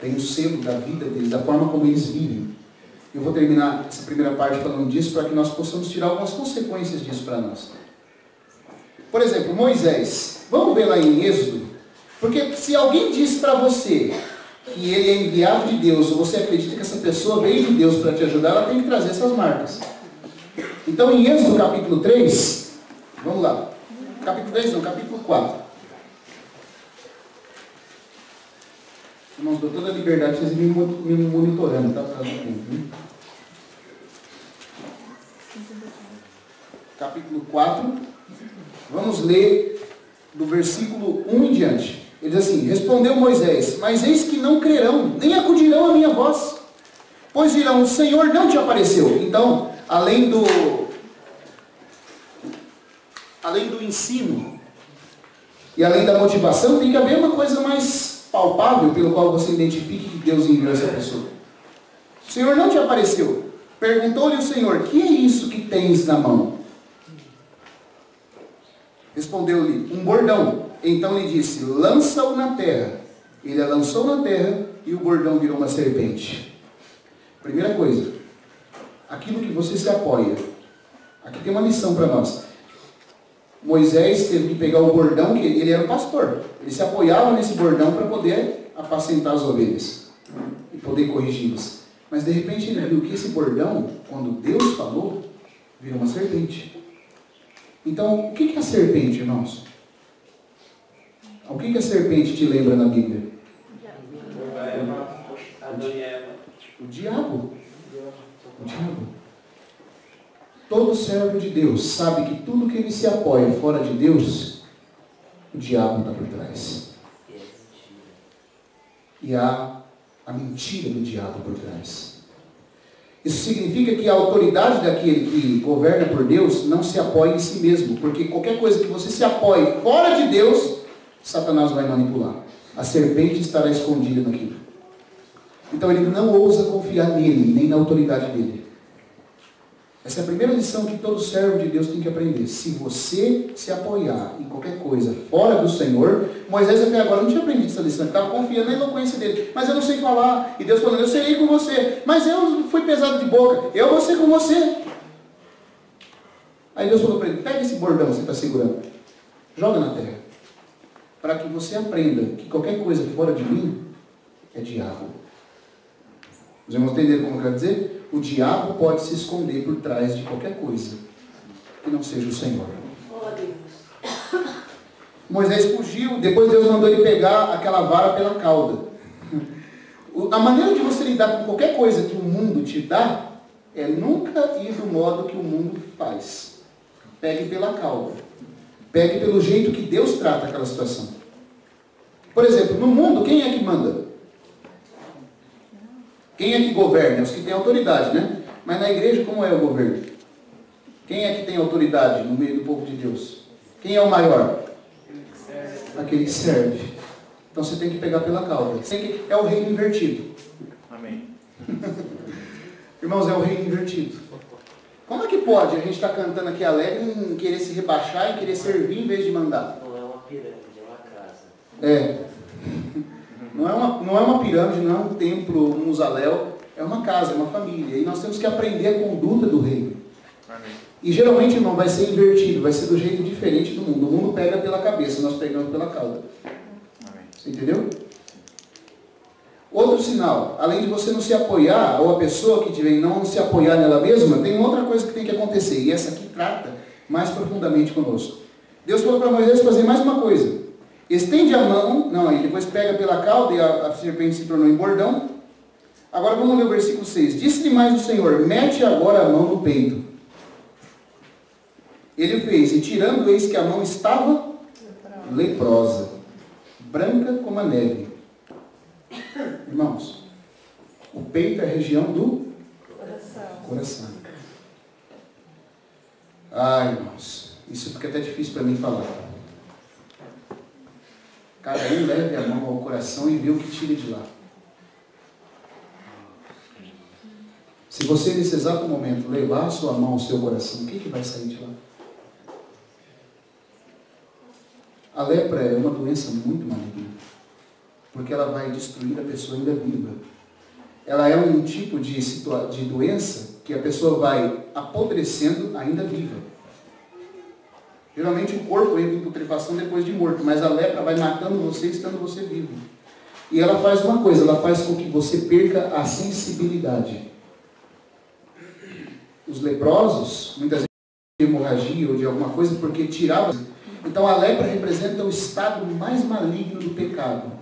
Tem o selo da vida deles, da forma como eles vivem. Eu vou terminar essa primeira parte falando disso para que nós possamos tirar algumas consequências disso para nós. Por exemplo, Moisés. Vamos ver lá em Êxodo. Porque se alguém diz para você que ele é enviado de Deus, ou você acredita que essa pessoa veio de Deus para te ajudar, ela tem que trazer essas marcas. Então em Êxodo capítulo 3, vamos lá. Capítulo 3 não, capítulo 4. Irmãos, dou toda a liberdade de vocês me monitorando, tá? Por causa do tempo, né? Capítulo 4, vamos ler do versículo 1 em diante. Ele diz assim: respondeu Moisés, mas eis que não crerão, nem acudirão à minha voz, pois dirão, o Senhor não te apareceu. Então, além do ensino e além da motivação, tem que haver uma coisa mais palpável pelo qual você identifique que Deus enviou essa pessoa. O Senhor não te apareceu. Perguntou-lhe o Senhor, que é isso que tens na mão? Respondeu-lhe, um bordão. Então lhe disse, lança-o na terra. Ele a lançou na terra e o bordão virou uma serpente. Primeira coisa, aquilo que você se apoia. Aqui tem uma lição para nós. Moisés teve que pegar o bordão, que ele era um pastor. Ele se apoiava nesse bordão para poder apacentar as ovelhas e poder corrigi-las. Mas de repente ele viu que esse bordão, quando Deus falou, virou uma serpente. Então, o que é a serpente, irmãos? O que a serpente te lembra na Bíblia? Adão e Eva. O diabo. O diabo. Todo servo de Deus sabe que tudo que ele se apoia fora de Deus, o diabo está por trás. E há a mentira do diabo por trás. Isso significa que a autoridade daquele que governa por Deus não se apoia em si mesmo, porque qualquer coisa que você se apoie fora de Deus, Satanás vai manipular. A serpente estará escondida naquilo. Então ele não ousa confiar nele, nem na autoridade dele. Essa é a primeira lição que todo servo de Deus tem que aprender. Se você se apoiar em qualquer coisa fora do Senhor, Moisés até agora não tinha aprendido essa lição, ele estava confiando na eloquência dele. Mas eu não sei falar. E Deus falando, eu serei com você. Mas eu fui pesado de boca, eu vou ser com você. Aí Deus falou para ele, pega esse bordão que você está segurando, joga na terra, para que você aprenda que qualquer coisa fora de mim é diabo. Os irmãos entenderam como eu quero dizer? O diabo pode se esconder por trás de qualquer coisa que não seja o Senhor. Moisés fugiu, depois Deus mandou ele pegar aquela vara pela cauda. A maneira de você lidar com qualquer coisa que o mundo te dá é nunca ir do modo que o mundo faz. Pegue pela cauda. Pegue pelo jeito que Deus trata aquela situação. Por exemplo, no mundo, quem é que manda? Quem é que governa? Os que têm autoridade, né? Mas na igreja, como é o governo? Quem é que tem autoridade no meio do povo de Deus? Quem é o maior? Aquele que serve. Então você tem que pegar pela cauda. É o reino invertido. Amém. Irmãos, é o reino invertido. Como é que pode a gente estar cantando aqui alegre em querer se rebaixar, em querer servir em vez de mandar? Não é uma pirâmide, é uma casa. É. Não é uma pirâmide, não é um templo, um mausoléu, é uma casa, é uma família. E nós temos que aprender a conduta do reino. Amém. E geralmente, irmão, vai ser invertido, vai ser do jeito diferente do mundo. O mundo pega pela cabeça, nós pegamos pela cauda. Amém. Você entendeu? Outro sinal, além de você não se apoiar, ou a pessoa que vem não se apoiar nela mesma, tem outra coisa que tem que acontecer. E essa aqui trata mais profundamente conosco. Deus falou para Moisés fazer mais uma coisa. Estende a mão, não, aí depois pega pela cauda e a serpente se tornou em bordão. Agora vamos ler o versículo 6. Disse-lhe mais o Senhor, mete agora a mão no peito. Ele fez, e tirando, eis que a mão estava leprosa, branca como a neve. Irmãos, o peito é a região do coração. Ai, irmãos, isso fica até difícil para mim falar. Cada um leve a mão ao coração e vê o que tira de lá. Se você nesse exato momento levar a sua mão ao seu coração, o que vai sair de lá? A lepra é uma doença muito maligna, porque ela vai destruir a pessoa ainda viva. Ela é um tipo de doença que a pessoa vai apodrecendo ainda viva. Geralmente o corpo entra em putrefação depois de morto, mas a lepra vai matando você estando você vivo. E ela faz uma coisa, ela faz com que você perca a sensibilidade. Os leprosos, muitas vezes de hemorragia ou de alguma coisa, porque tirava. Então a lepra representa o estado mais maligno do pecado.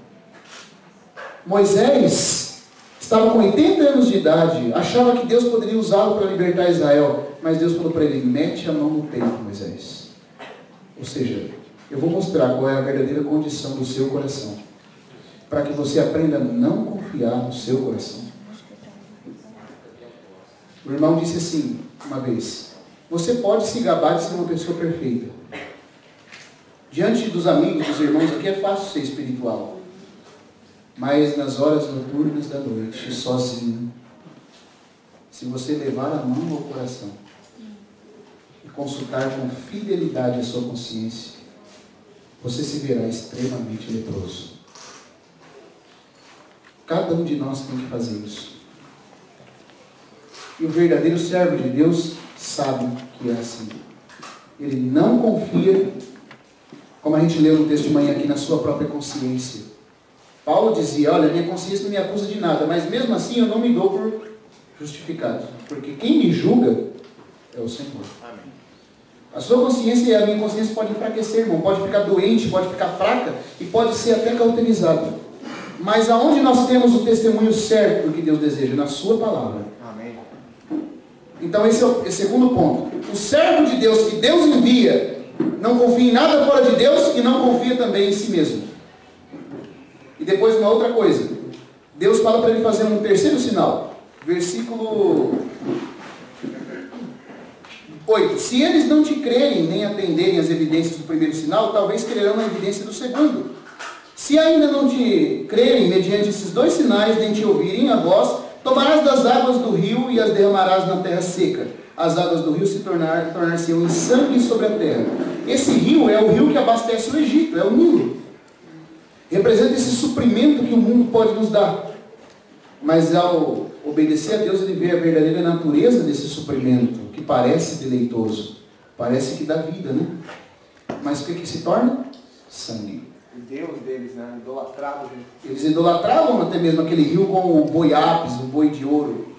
Moisés estava com 80 anos de idade, achava que Deus poderia usá-lo para libertar Israel, mas Deus falou para ele, mete a mão no peito, Moisés. Ou seja, eu vou mostrar qual é a verdadeira condição do seu coração, para que você aprenda a não confiar no seu coração. O irmão disse assim, uma vez, você pode se gabar de ser uma pessoa perfeita. Diante dos amigos, dos irmãos, aqui é fácil ser espiritual. Mas nas horas noturnas da noite, sozinho, se você levar a mão ao coração e consultar com fidelidade a sua consciência, você se verá extremamente leproso. Cada um de nós tem que fazer isso. E o verdadeiro servo de Deus sabe que é assim. Ele não confia, como a gente leu no texto de manhã aqui, na sua própria consciência. Paulo dizia, olha, minha consciência não me acusa de nada, mas mesmo assim eu não me dou por justificado. Porque quem me julga é o Senhor. Amém. A sua consciência e a minha consciência podem enfraquecer, irmão. Pode ficar doente, pode ficar fraca e pode ser até cauterizada. Mas aonde nós temos o testemunho certo do que Deus deseja? Na sua palavra. Amém. Então esse é o segundo ponto. O servo de Deus que Deus envia não confia em nada fora de Deus e não confia também em si mesmo. E depois uma outra coisa. Deus fala para ele fazer um terceiro sinal. Versículo 8. Se eles não te crerem nem atenderem às evidências do primeiro sinal, talvez crerão na evidência do segundo. Se ainda não te crerem mediante esses dois sinais, nem te ouvirem a voz, tomarás das águas do rio e as derramarás na terra seca. As águas do rio se tornar-se-ão em sangue sobre a terra. Esse rio é o rio que abastece o Egito, é o Nilo. Representa esse suprimento que o mundo pode nos dar. Mas ao obedecer a Deus, ele vê a verdadeira natureza desse suprimento, que parece deleitoso, parece que dá vida, né? Mas o que se torna? Sangue. O Deus deles, né? Idolatrado. Eles idolatravam até mesmo aquele rio com o boi ápis, o boi de ouro,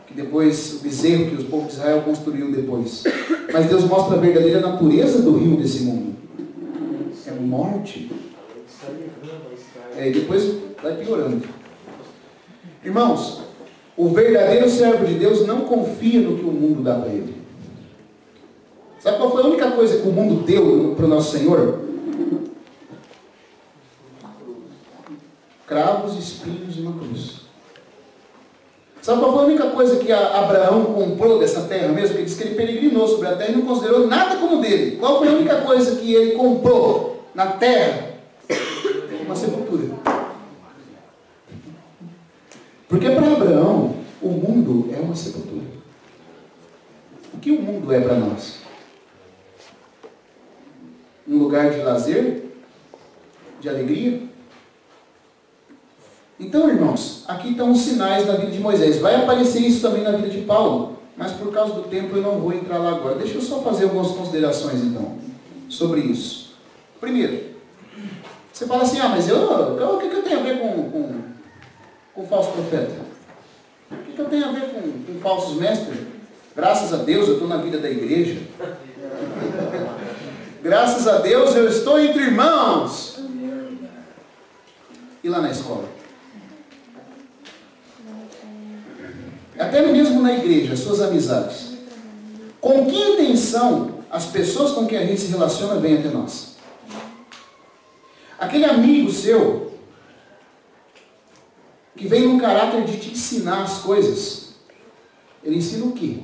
que depois, o bezerro que o povo de Israel construiu depois. Mas Deus mostra a verdadeira natureza do rio desse mundo. É morte. E depois vai piorando. Irmãos, o verdadeiro servo de Deus não confia no que o mundo dá para ele. Sabe qual foi a única coisa que o mundo deu para o nosso Senhor? Cravos, espinhos e uma cruz. Sabe qual foi a única coisa que Abraão comprou dessa terra mesmo? Ele disse que ele peregrinou sobre a terra e não considerou nada como dele. Qual foi a única coisa que ele comprou na terra? Uma sepultura. Porque para Abraão, o mundo é uma sepultura. O que o mundo é para nós? Um lugar de lazer? De alegria? Então, irmãos, aqui estão os sinais da vida de Moisés. Vai aparecer isso também na vida de Paulo, mas por causa do tempo eu não vou entrar lá agora. Deixa eu só fazer algumas considerações, então, sobre isso. Primeiro, você fala assim, mas o que eu tenho a ver com falso profeta? O que eu tenho a ver com falsos mestres? Graças a Deus eu estou na vida da igreja. Graças a Deus eu estou entre irmãos. E lá na escola? Até mesmo na igreja, suas amizades. Com que intenção as pessoas com quem a gente se relaciona vêm até nós? Aquele amigo seu que vem num caráter de te ensinar as coisas, ele ensina o quê?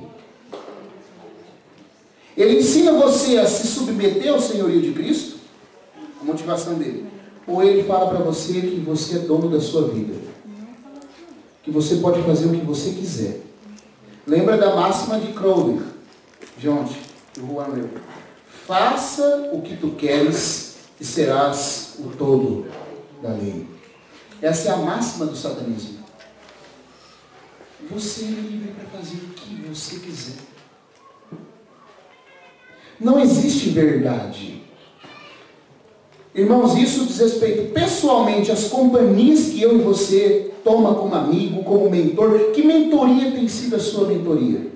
Ele ensina você a se submeter ao senhorio de Cristo, a motivação dele. Ou ele fala para você que você é dono da sua vida, que você pode fazer o que você quiser. Lembra da máxima de Crowley, de ontem, que o Juan leu. Faça o que tu queres e serás o todo da lei. Essa é a máxima do satanismo. Você é livre para fazer o que você quiser. Não existe verdade. Irmãos, isso diz respeito pessoalmente às companhias que eu e você toma como amigo, como mentor. Que mentoria tem sido a sua mentoria?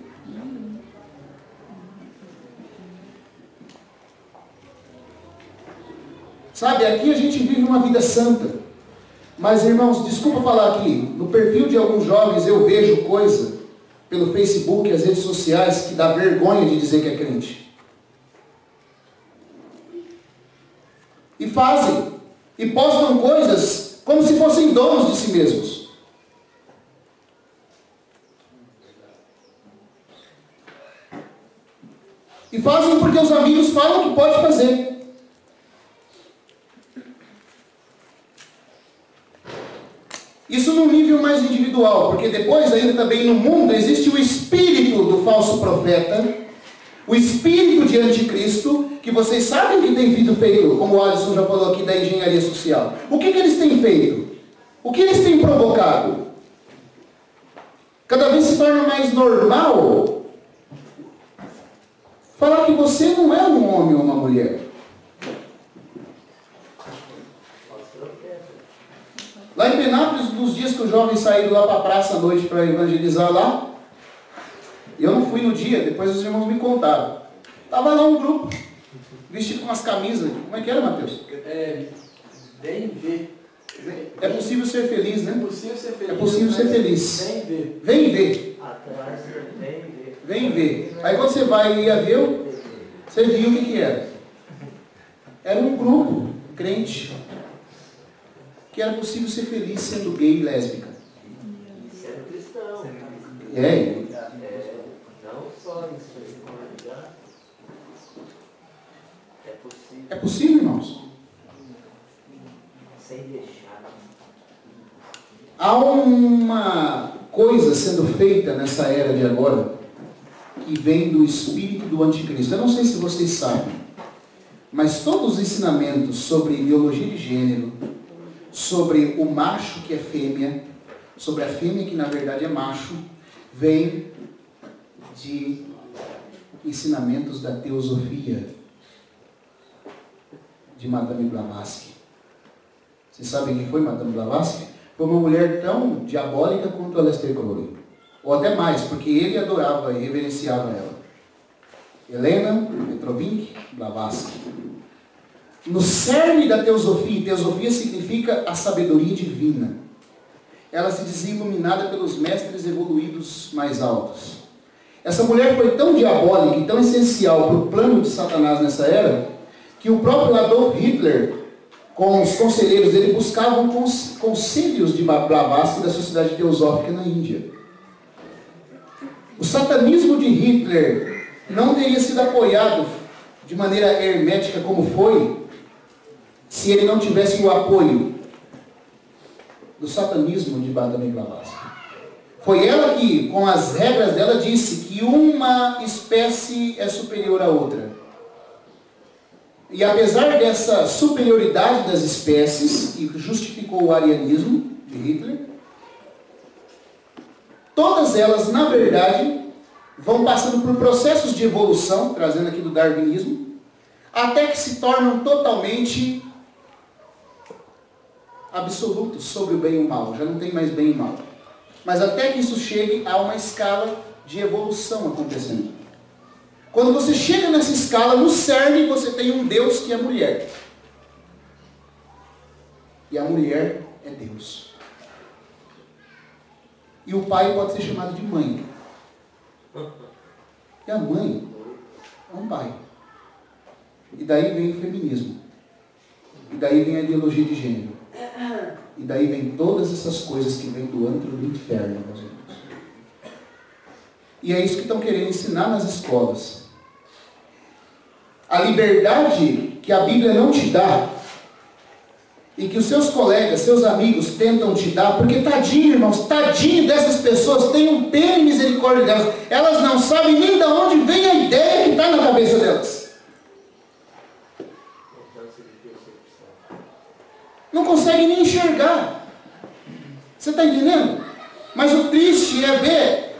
Sabe, aqui a gente vive uma vida santa. Mas, irmãos, desculpa falar aqui, no perfil de alguns jovens eu vejo coisa pelo Facebook, as redes sociais, que dá vergonha de dizer que é crente. E fazem, e postam coisas como se fossem donos de si mesmos. E fazem porque os amigos falam que pode fazer. Isso num nível mais individual, porque depois ainda também no mundo existe o espírito do falso profeta, o espírito de anticristo, que vocês sabem que tem sido feito, como o Alisson já falou aqui da engenharia social. O que eles têm feito? O que eles têm provocado? Cada vez se torna mais normal falar que você não é um homem ou uma mulher. Lá em Penápolis, nos dias que os jovens saíram lá para a praça à noite para evangelizar lá, eu não fui no dia, depois os irmãos me contaram. Estava lá um grupo, vestido com umas camisas. Como é que era, Mateus? Vem ver. É possível ser feliz, né? É possível ser feliz. É possível ser feliz. Vem ver. Vem ver. Atrás, vem ver. Vem ver. Aí quando você vai e ia ver, você viu o que era. Era um grupo crente que era possível ser feliz sendo gay e lésbica. Sendo cristão. É. Não só isso. É possível. É possível, irmãos? Sem deixar. Há uma coisa sendo feita nessa era de agora que vem do espírito do anticristo. Eu não sei se vocês sabem, mas todos os ensinamentos sobre ideologia de gênero, sobre o macho que é fêmea, sobre a fêmea que na verdade é macho, vem de ensinamentos da teosofia de Madame Blavatsky. Vocês sabem quem foi Madame Blavatsky? Foi uma mulher tão diabólica quanto Aleister Crowley. Ou até mais, porque ele adorava e reverenciava ela. Helena Petrovink Blavatsky. No cerne da teosofia, teosofia significa a sabedoria divina. Ela se dizia iluminada pelos mestres evoluídos mais altos. Essa mulher foi tão diabólica e tão essencial para o plano de Satanás nessa era, que o próprio Adolf Hitler, com os conselheiros dele, buscavam conselhos de Blavatsky da Sociedade Teosófica na Índia. O satanismo de Hitler não teria sido apoiado de maneira hermética como foi, se ele não tivesse o apoio do satanismo de Madame Blavatsky. Foi ela que, com as regras dela, disse que uma espécie é superior à outra. E apesar dessa superioridade das espécies, que justificou o arianismo de Hitler, todas elas, na verdade, vão passando por processos de evolução, trazendo aqui do darwinismo, até que se tornam totalmente absolutos sobre o bem e o mal. Já não tem mais bem e mal. Mas até que isso chegue a uma escala de evolução acontecendo. Quando você chega nessa escala, no cerne você tem um Deus que é mulher. E a mulher é Deus. E o pai pode ser chamado de mãe. E a mãe é um pai. E daí vem o feminismo. E daí vem a ideologia de gênero. E daí vem todas essas coisas que vêm do antro do inferno, meus irmãos. E é isso que estão querendo ensinar nas escolas. A liberdade que a Bíblia não te dá, e que os seus colegas, seus amigos tentam te dar, porque tadinho, irmãos, tadinho dessas pessoas, tenham pena e misericórdia delas. Elas não sabem nem de onde vem a ideia que está na cabeça delas. Não conseguem nem enxergar. Você está entendendo? Mas o triste é ver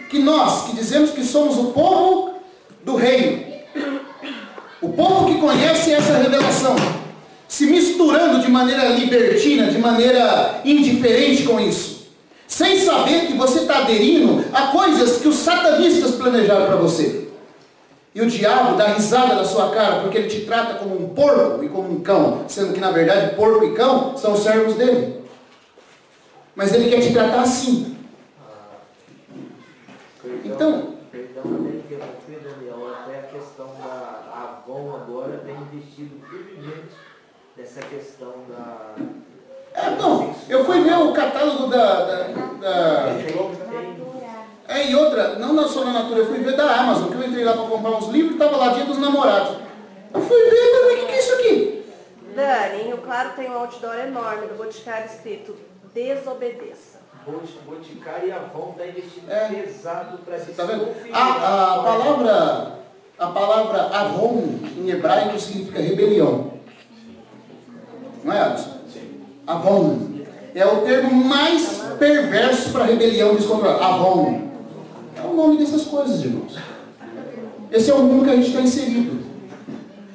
que nós, que dizemos que somos o povo do reino, o povo que conhece essa revelação, se misturando de maneira libertina, de maneira indiferente com isso, sem saber que você está aderindo a coisas que os satanistas planejaram para você. E o diabo dá risada na sua cara, porque ele te trata como um porco e como um cão, sendo que na verdade porco e cão são servos dele. Mas ele quer te tratar assim. Então, perdão, Daniel, até a questão da Avon agora tem investido firmemente nessa questão da... não, eu fui ver o catálogo e outra, não só na Natura, eu fui ver da Amazon, que eu entrei lá para comprar uns livros e estava lá Dia dos Namorados. Eu fui ver, o que é isso aqui? Dani, em Rio Claro tem um outdoor enorme do Boticário escrito Desobedeça. Boticário e Avon está investindo pesado para isso. Tá vendo? A palavra Avon em hebraico significa rebelião. Não é, Alisson? Avon. É o termo mais perverso para rebelião descontrolada. Avon. É o nome dessas coisas, irmãos. Esse é o mundo que a gente está inserido.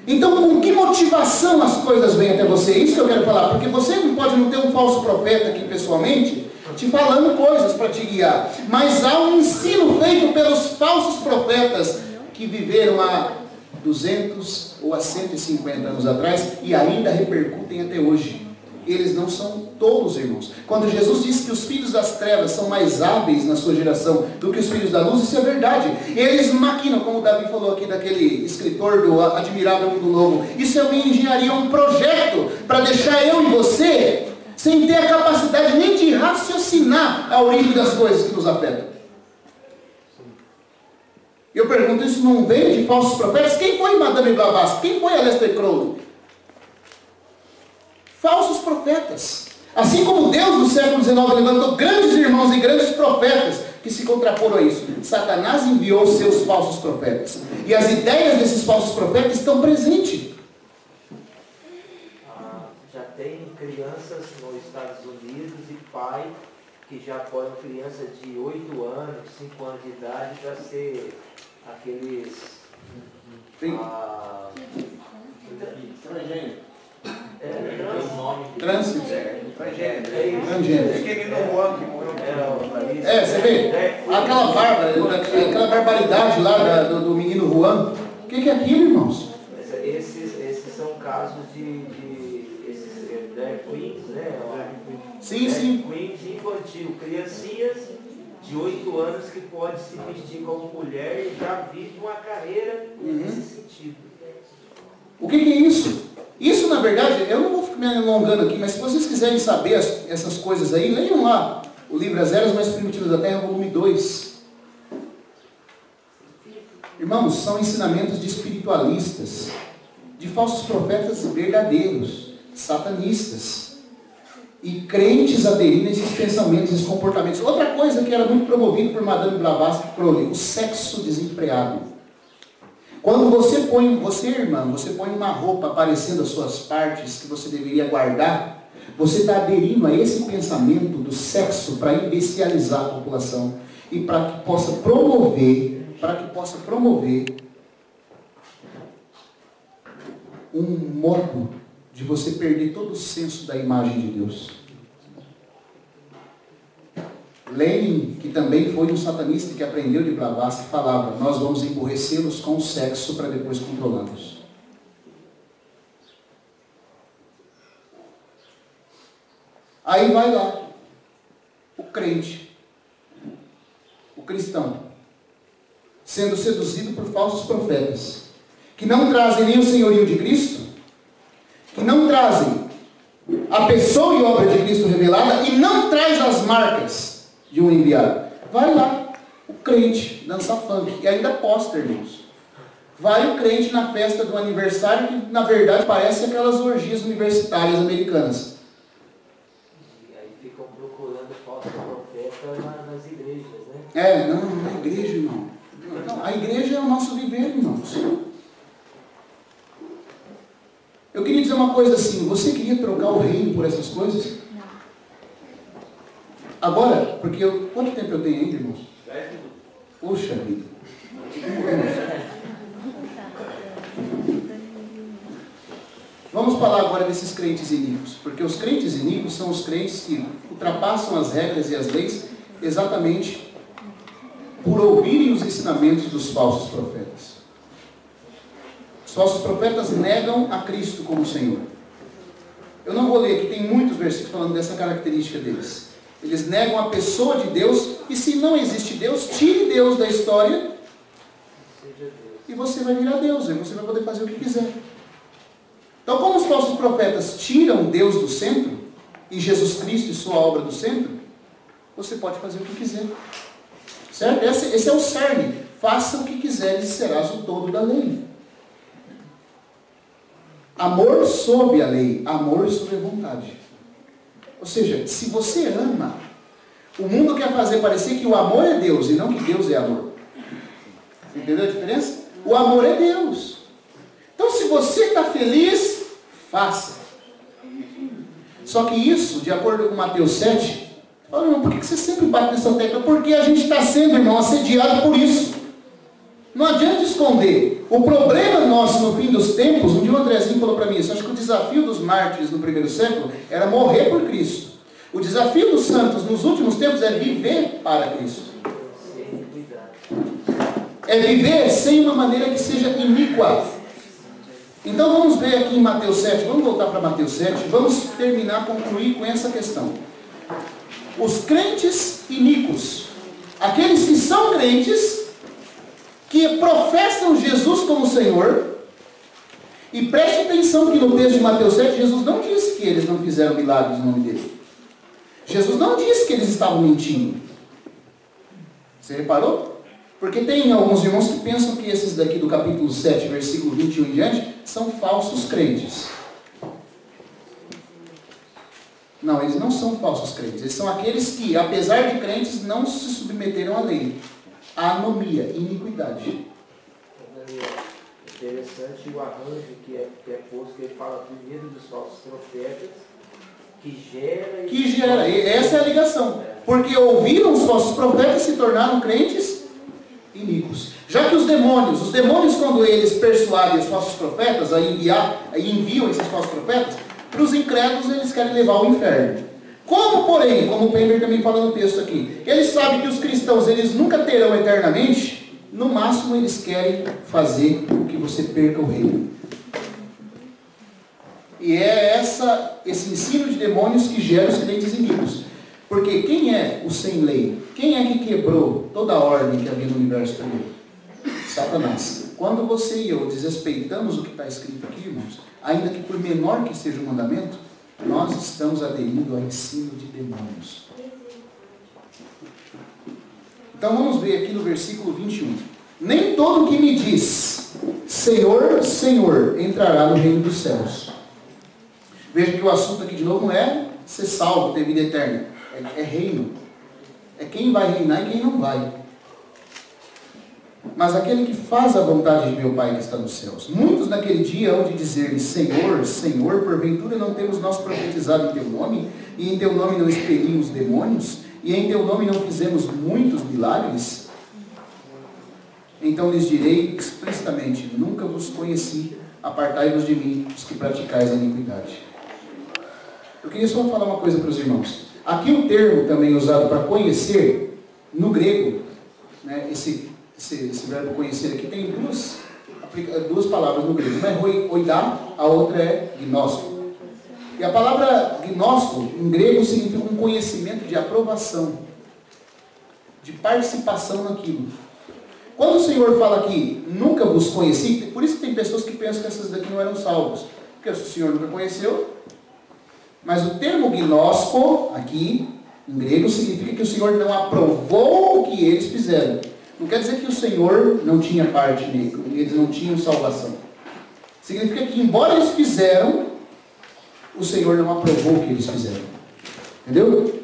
Então, com que motivação as coisas vêm até você? É isso que eu quero falar. Porque você não pode não ter um falso profeta aqui pessoalmente, te falando coisas para te guiar. Mas há um ensino feito pelos falsos profetas que viveram há 200 ou há 150 anos atrás e ainda repercutem até hoje. Eles não são tolos, irmãos. Quando Jesus disse que os filhos das trevas são mais hábeis na sua geração do que os filhos da luz, isso é verdade. Eles maquinam, como o Davi falou aqui daquele escritor do Admirável Mundo Novo. Isso é uma engenharia, um projeto para deixar eu e você sem ter a capacidade nem de raciocinar a origem das coisas que nos afetam. Eu pergunto, isso não veio de falsos profetas? Quem foi Madame Blavatsky? Quem foi Aleister Crowley? Falsos profetas. Assim como Deus no século XIX levantou grandes irmãos e grandes profetas que se contraporam a isso, Satanás enviou seus falsos profetas. E as ideias desses falsos profetas estão presentes. Já tem crianças nos Estados Unidos e pai que já apoiam criança de 8 anos, 5 anos de idade para ser aqueles... Você vê? Aquela barbaridade lá do menino Juan. O que é aquilo, irmãos? Esses são casos de drag queens, né? Sim. Queens infantil, criancinhas de 8 anos que pode se vestir como mulher e já vive uma carreira nesse sentido. O que é isso? Isso, na verdade, eu não vou ficar me alongando aqui, mas se vocês quiserem saber essas coisas aí, leiam lá o livro As Eras Mais Primitivas da Terra, volume 2. Irmãos, são ensinamentos de espiritualistas, de falsos profetas verdadeiros, satanistas, e crentes aderindo a esses pensamentos, esses comportamentos. Outra coisa que era muito promovido por Madame Blavatsky, o sexo desenfreado. Quando você põe uma roupa aparecendo as suas partes que você deveria guardar, você está aderindo a esse pensamento do sexo para imbecilizar a população e para que possa promover um modo de você perder todo o senso da imagem de Deus. Lenin, que também foi um satanista que aprendeu de Blavatsky, falava: nós vamos emburrecê-los com o sexo para depois controlá-los. Aí vai lá o crente, o cristão, sendo seduzido por falsos profetas, que não trazem nem o senhorio de Cristo, que não trazem a pessoa e obra de Cristo revelada e não traz as marcas de um enviado. Vai lá o crente dançar funk, e ainda posta, irmãos. Vai o crente na festa do aniversário, que na verdade parece aquelas orgias universitárias americanas. E aí ficam procurando falso profeta nas igrejas, né? Não, na igreja, irmão. Não, a igreja é o nosso viver, irmãos. Eu queria dizer uma coisa assim: você queria trocar o reino por essas coisas? Agora, porque quanto tempo eu tenho ainda, irmãos? 10 minutos. Puxa vida. Vamos falar agora desses crentes iníquos, porque os crentes iníquos são os crentes que ultrapassam as regras e as leis exatamente por ouvirem os ensinamentos dos falsos profetas. Os falsos profetas negam a Cristo como Senhor. Eu não vou ler aqui, tem muitos versículos falando dessa característica deles. Eles negam a pessoa de Deus, e se não existe Deus, tire Deus da história e você vai virar Deus, e você vai poder fazer o que quiser. Então, como os falsos profetas tiram Deus do centro, e Jesus Cristo e sua obra do centro, você pode fazer o que quiser. Certo? Esse é o cerne. Faça o que quiseres e serás o todo da lei. Amor sob a lei, amor sob a vontade. Ou seja, se você ama, o mundo quer fazer parecer que o amor é Deus e não que Deus é amor. Você entendeu a diferença? O amor é Deus. Então, se você está feliz, faça. Só que isso, de acordo com Mateus 7, fala, irmão, por que você sempre bate nessa tecla? Porque a gente está sendo, irmão, assediado por isso. Não adianta esconder. O problema nosso no fim dos tempos, um dia o Andrezinho falou para mim isso, acho que o desafio dos mártires no primeiro século era morrer por Cristo. O desafio dos santos nos últimos tempos é viver para Cristo. É viver sem uma maneira que seja iníqua. Então vamos ver aqui em Mateus 7, vamos voltar para Mateus 7, vamos concluir com essa questão. Os crentes iníquos, aqueles que são crentes, que professam Jesus como Senhor, e preste atenção que no texto de Mateus 7, Jesus não disse que eles não fizeram milagres no nome dele. Jesus não disse que eles estavam mentindo. Você reparou? Porque tem alguns irmãos que pensam que esses daqui do capítulo 7, versículo 21 em diante, são falsos crentes. Não, eles não são falsos crentes. Eles são aqueles que, apesar de crentes, não se submeteram à lei. A anomia, iniquidade. Interessante o arranjo que é posto, que ele fala primeiro dos falsos profetas, que gera... Essa é a ligação. Porque ouviram os falsos profetas e se tornaram crentes iníquos. Já que os demônios quando eles persuadem os falsos profetas a enviam esses falsos profetas, para os incrédulos eles querem levar ao inferno. Porém, como o Pember também fala no texto aqui, eles sabem que os cristãos eles nunca terão eternamente, no máximo eles querem fazer com que você perca o reino. E é esse ensino de demônios que gera os crentes iníquos. Porque quem é o sem lei? Quem é que quebrou toda a ordem que havia no universo primeiro? Satanás. Quando você e eu desrespeitamos o que está escrito aqui, irmãos, ainda que por menor que seja o mandamento, nós estamos aderindo ao ensino de demônios. Então vamos ver aqui no versículo 21. Nem todo que me diz, Senhor, Senhor, entrará no reino dos céus. Veja que o assunto aqui de novo não é ser salvo, ter vida eterna. É reino. É quem vai reinar e quem não vai. Mas aquele que faz a vontade de meu Pai que está nos céus. Muitos naquele dia hão de dizer-lhe, Senhor, Senhor, porventura não temos nós profetizado em teu nome? E em teu nome não expelimos demônios? E em teu nome não fizemos muitos milagres? Então lhes direi explicitamente, nunca vos conheci, apartai-vos de mim, os que praticais a iniquidade. Eu queria só falar uma coisa para os irmãos. Aqui o termo também usado para conhecer, no grego, né, esse verbo conhecer aqui tem duas palavras no grego. Uma é oidá, a outra é gnóstico. E a palavra gnóstico, em grego, significa um conhecimento de aprovação, de participação naquilo. Quando o Senhor fala aqui, nunca vos conheci, por isso que tem pessoas que pensam que essas daqui não eram salvos. Porque o Senhor nunca conheceu. Mas o termo gnóstico, aqui, em grego, significa que o Senhor não aprovou o que eles fizeram. Não quer dizer que o Senhor não tinha parte nele, eles não tinham salvação. Significa que, embora eles fizeram, o Senhor não aprovou o que eles fizeram. Entendeu?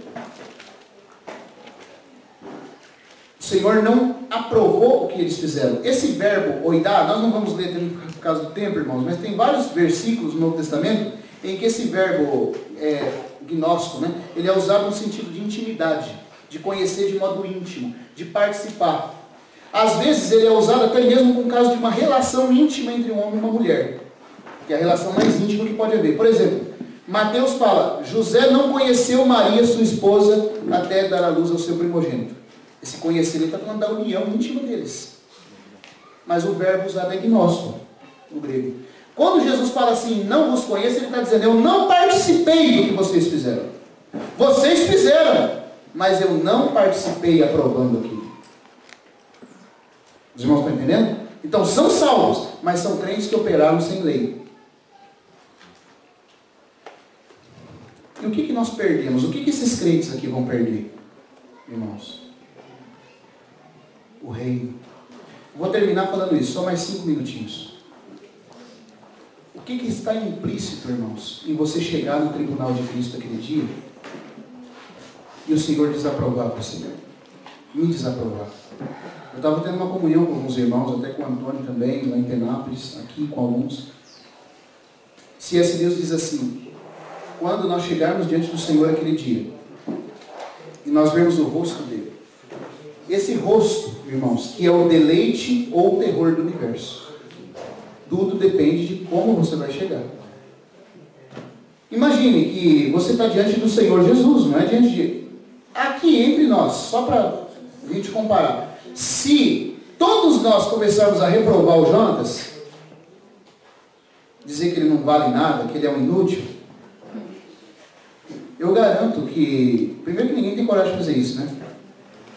O Senhor não aprovou o que eles fizeram. Esse verbo, oidá, nós não vamos ler por causa do tempo, irmãos, mas tem vários versículos no Novo Testamento em que esse verbo gnóstico, né, ele é usado no sentido de intimidade, de conhecer de modo íntimo, de participar. Às vezes ele é usado até mesmo com o caso de uma relação íntima entre um homem e uma mulher, que é a relação mais íntima que pode haver. Por exemplo, Mateus fala, José não conheceu Maria, sua esposa, até dar à luz ao seu primogênito. Esse conhecer, ele está falando da união íntima deles. Mas o verbo usado é gnóstico, no grego. Quando Jesus fala assim, não vos conheço, ele está dizendo, eu não participei do que vocês fizeram. Vocês fizeram, mas eu não participei aprovando aquilo. Os irmãos estão entendendo? Então são salvos, mas são crentes que operaram sem lei. E o que nós perdemos? O que esses crentes aqui vão perder, irmãos? O reino. Vou terminar falando isso, só mais 5 minutinhos. O que está implícito, irmãos, em você chegar no tribunal de Cristo aquele dia e o Senhor desaprovar você? Me desaprovar. Eu estava tendo uma comunhão com alguns irmãos, até com o Antônio também, lá em Penápolis, aqui com alguns. C.S. Lewis diz assim, quando nós chegarmos diante do Senhor aquele dia, e nós vemos o rosto dele, esse rosto, irmãos, que é o deleite ou o terror do universo. Tudo depende de como você vai chegar. Imagine que você está diante do Senhor Jesus, não é diante de... Aqui entre nós, só para a gente comparar. Se todos nós começarmos a reprovar o Jonatas, dizer que ele não vale nada, que ele é um inútil? Eu garanto que, primeiro que ninguém tem coragem de fazer isso, né?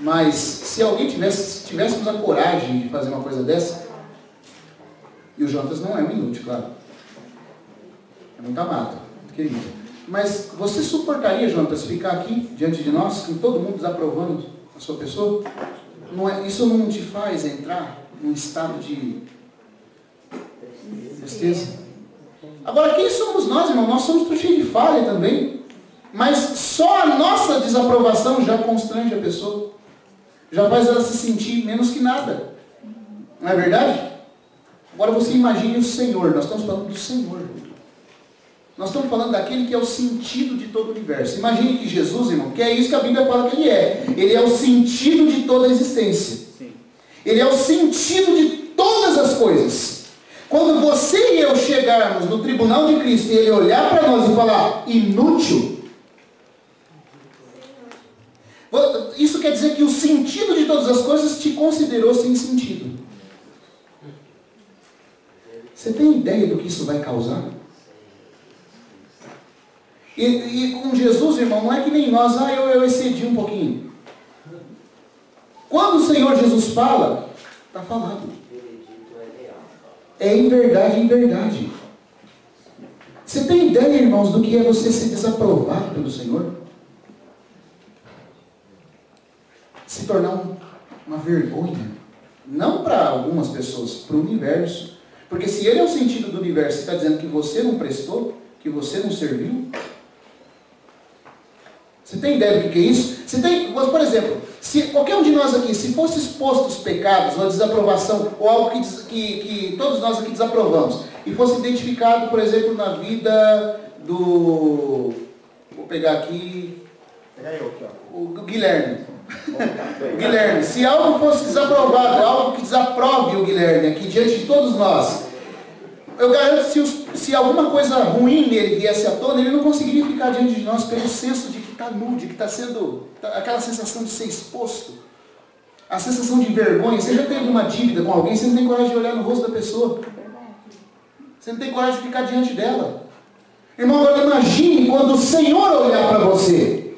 Mas se alguém tivéssemos a coragem de fazer uma coisa dessa, e o Jonas não é um inútil, claro. É muito amado, muito querido. Mas você suportaria, Jonas, ficar aqui diante de nós, com todo mundo desaprovando a sua pessoa? Isso não te faz entrar num estado de tristeza? Agora, quem somos nós, irmão? Nós somos cheios de falha também. Mas só a nossa desaprovação já constrange a pessoa. Já faz ela se sentir menos que nada. Não é verdade? Agora você imagine o Senhor. Nós estamos falando do Senhor. Nós estamos falando daquele que é o sentido de todo o universo. Imagine que Jesus, irmão, que é isso que a Bíblia fala que ele é. Ele é o sentido de toda a existência. Ele é o sentido de todas as coisas. Quando você e eu chegarmos no tribunal de Cristo e ele olhar para nós e falar inútil, isso quer dizer que o sentido de todas as coisas te considerou sem sentido. Você tem ideia do que isso vai causar? E com Jesus, irmão, não é que nem nós, eu excedi um pouquinho. Quando o Senhor Jesus fala, está falado. É em verdade, em verdade. Você tem ideia, irmãos, do que é você ser desaprovado pelo Senhor? Se tornar uma vergonha. Não para algumas pessoas, para o universo. Porque se ele é o sentido do universo e está dizendo que você não prestou, que você não serviu, você tem ideia do que é isso? Por exemplo, se qualquer um de nós aqui, se fosse exposto os pecados, ou a desaprovação, ou algo que todos nós aqui desaprovamos, e fosse identificado, por exemplo, na vida do... Vou pegar aqui... O Guilherme. O Guilherme. Se algo fosse desaprovado, algo que desaprove o Guilherme aqui diante de todos nós, eu garanto que se alguma coisa ruim nele viesse à tona, ele não conseguiria ficar diante de nós pelo senso de que está nu, de que está sendo... aquela sensação de ser exposto. A sensação de vergonha. Você já teve uma dívida com alguém, você não tem coragem de olhar no rosto da pessoa. Você não tem coragem de ficar diante dela. Irmão, agora imagine quando o Senhor olhar para você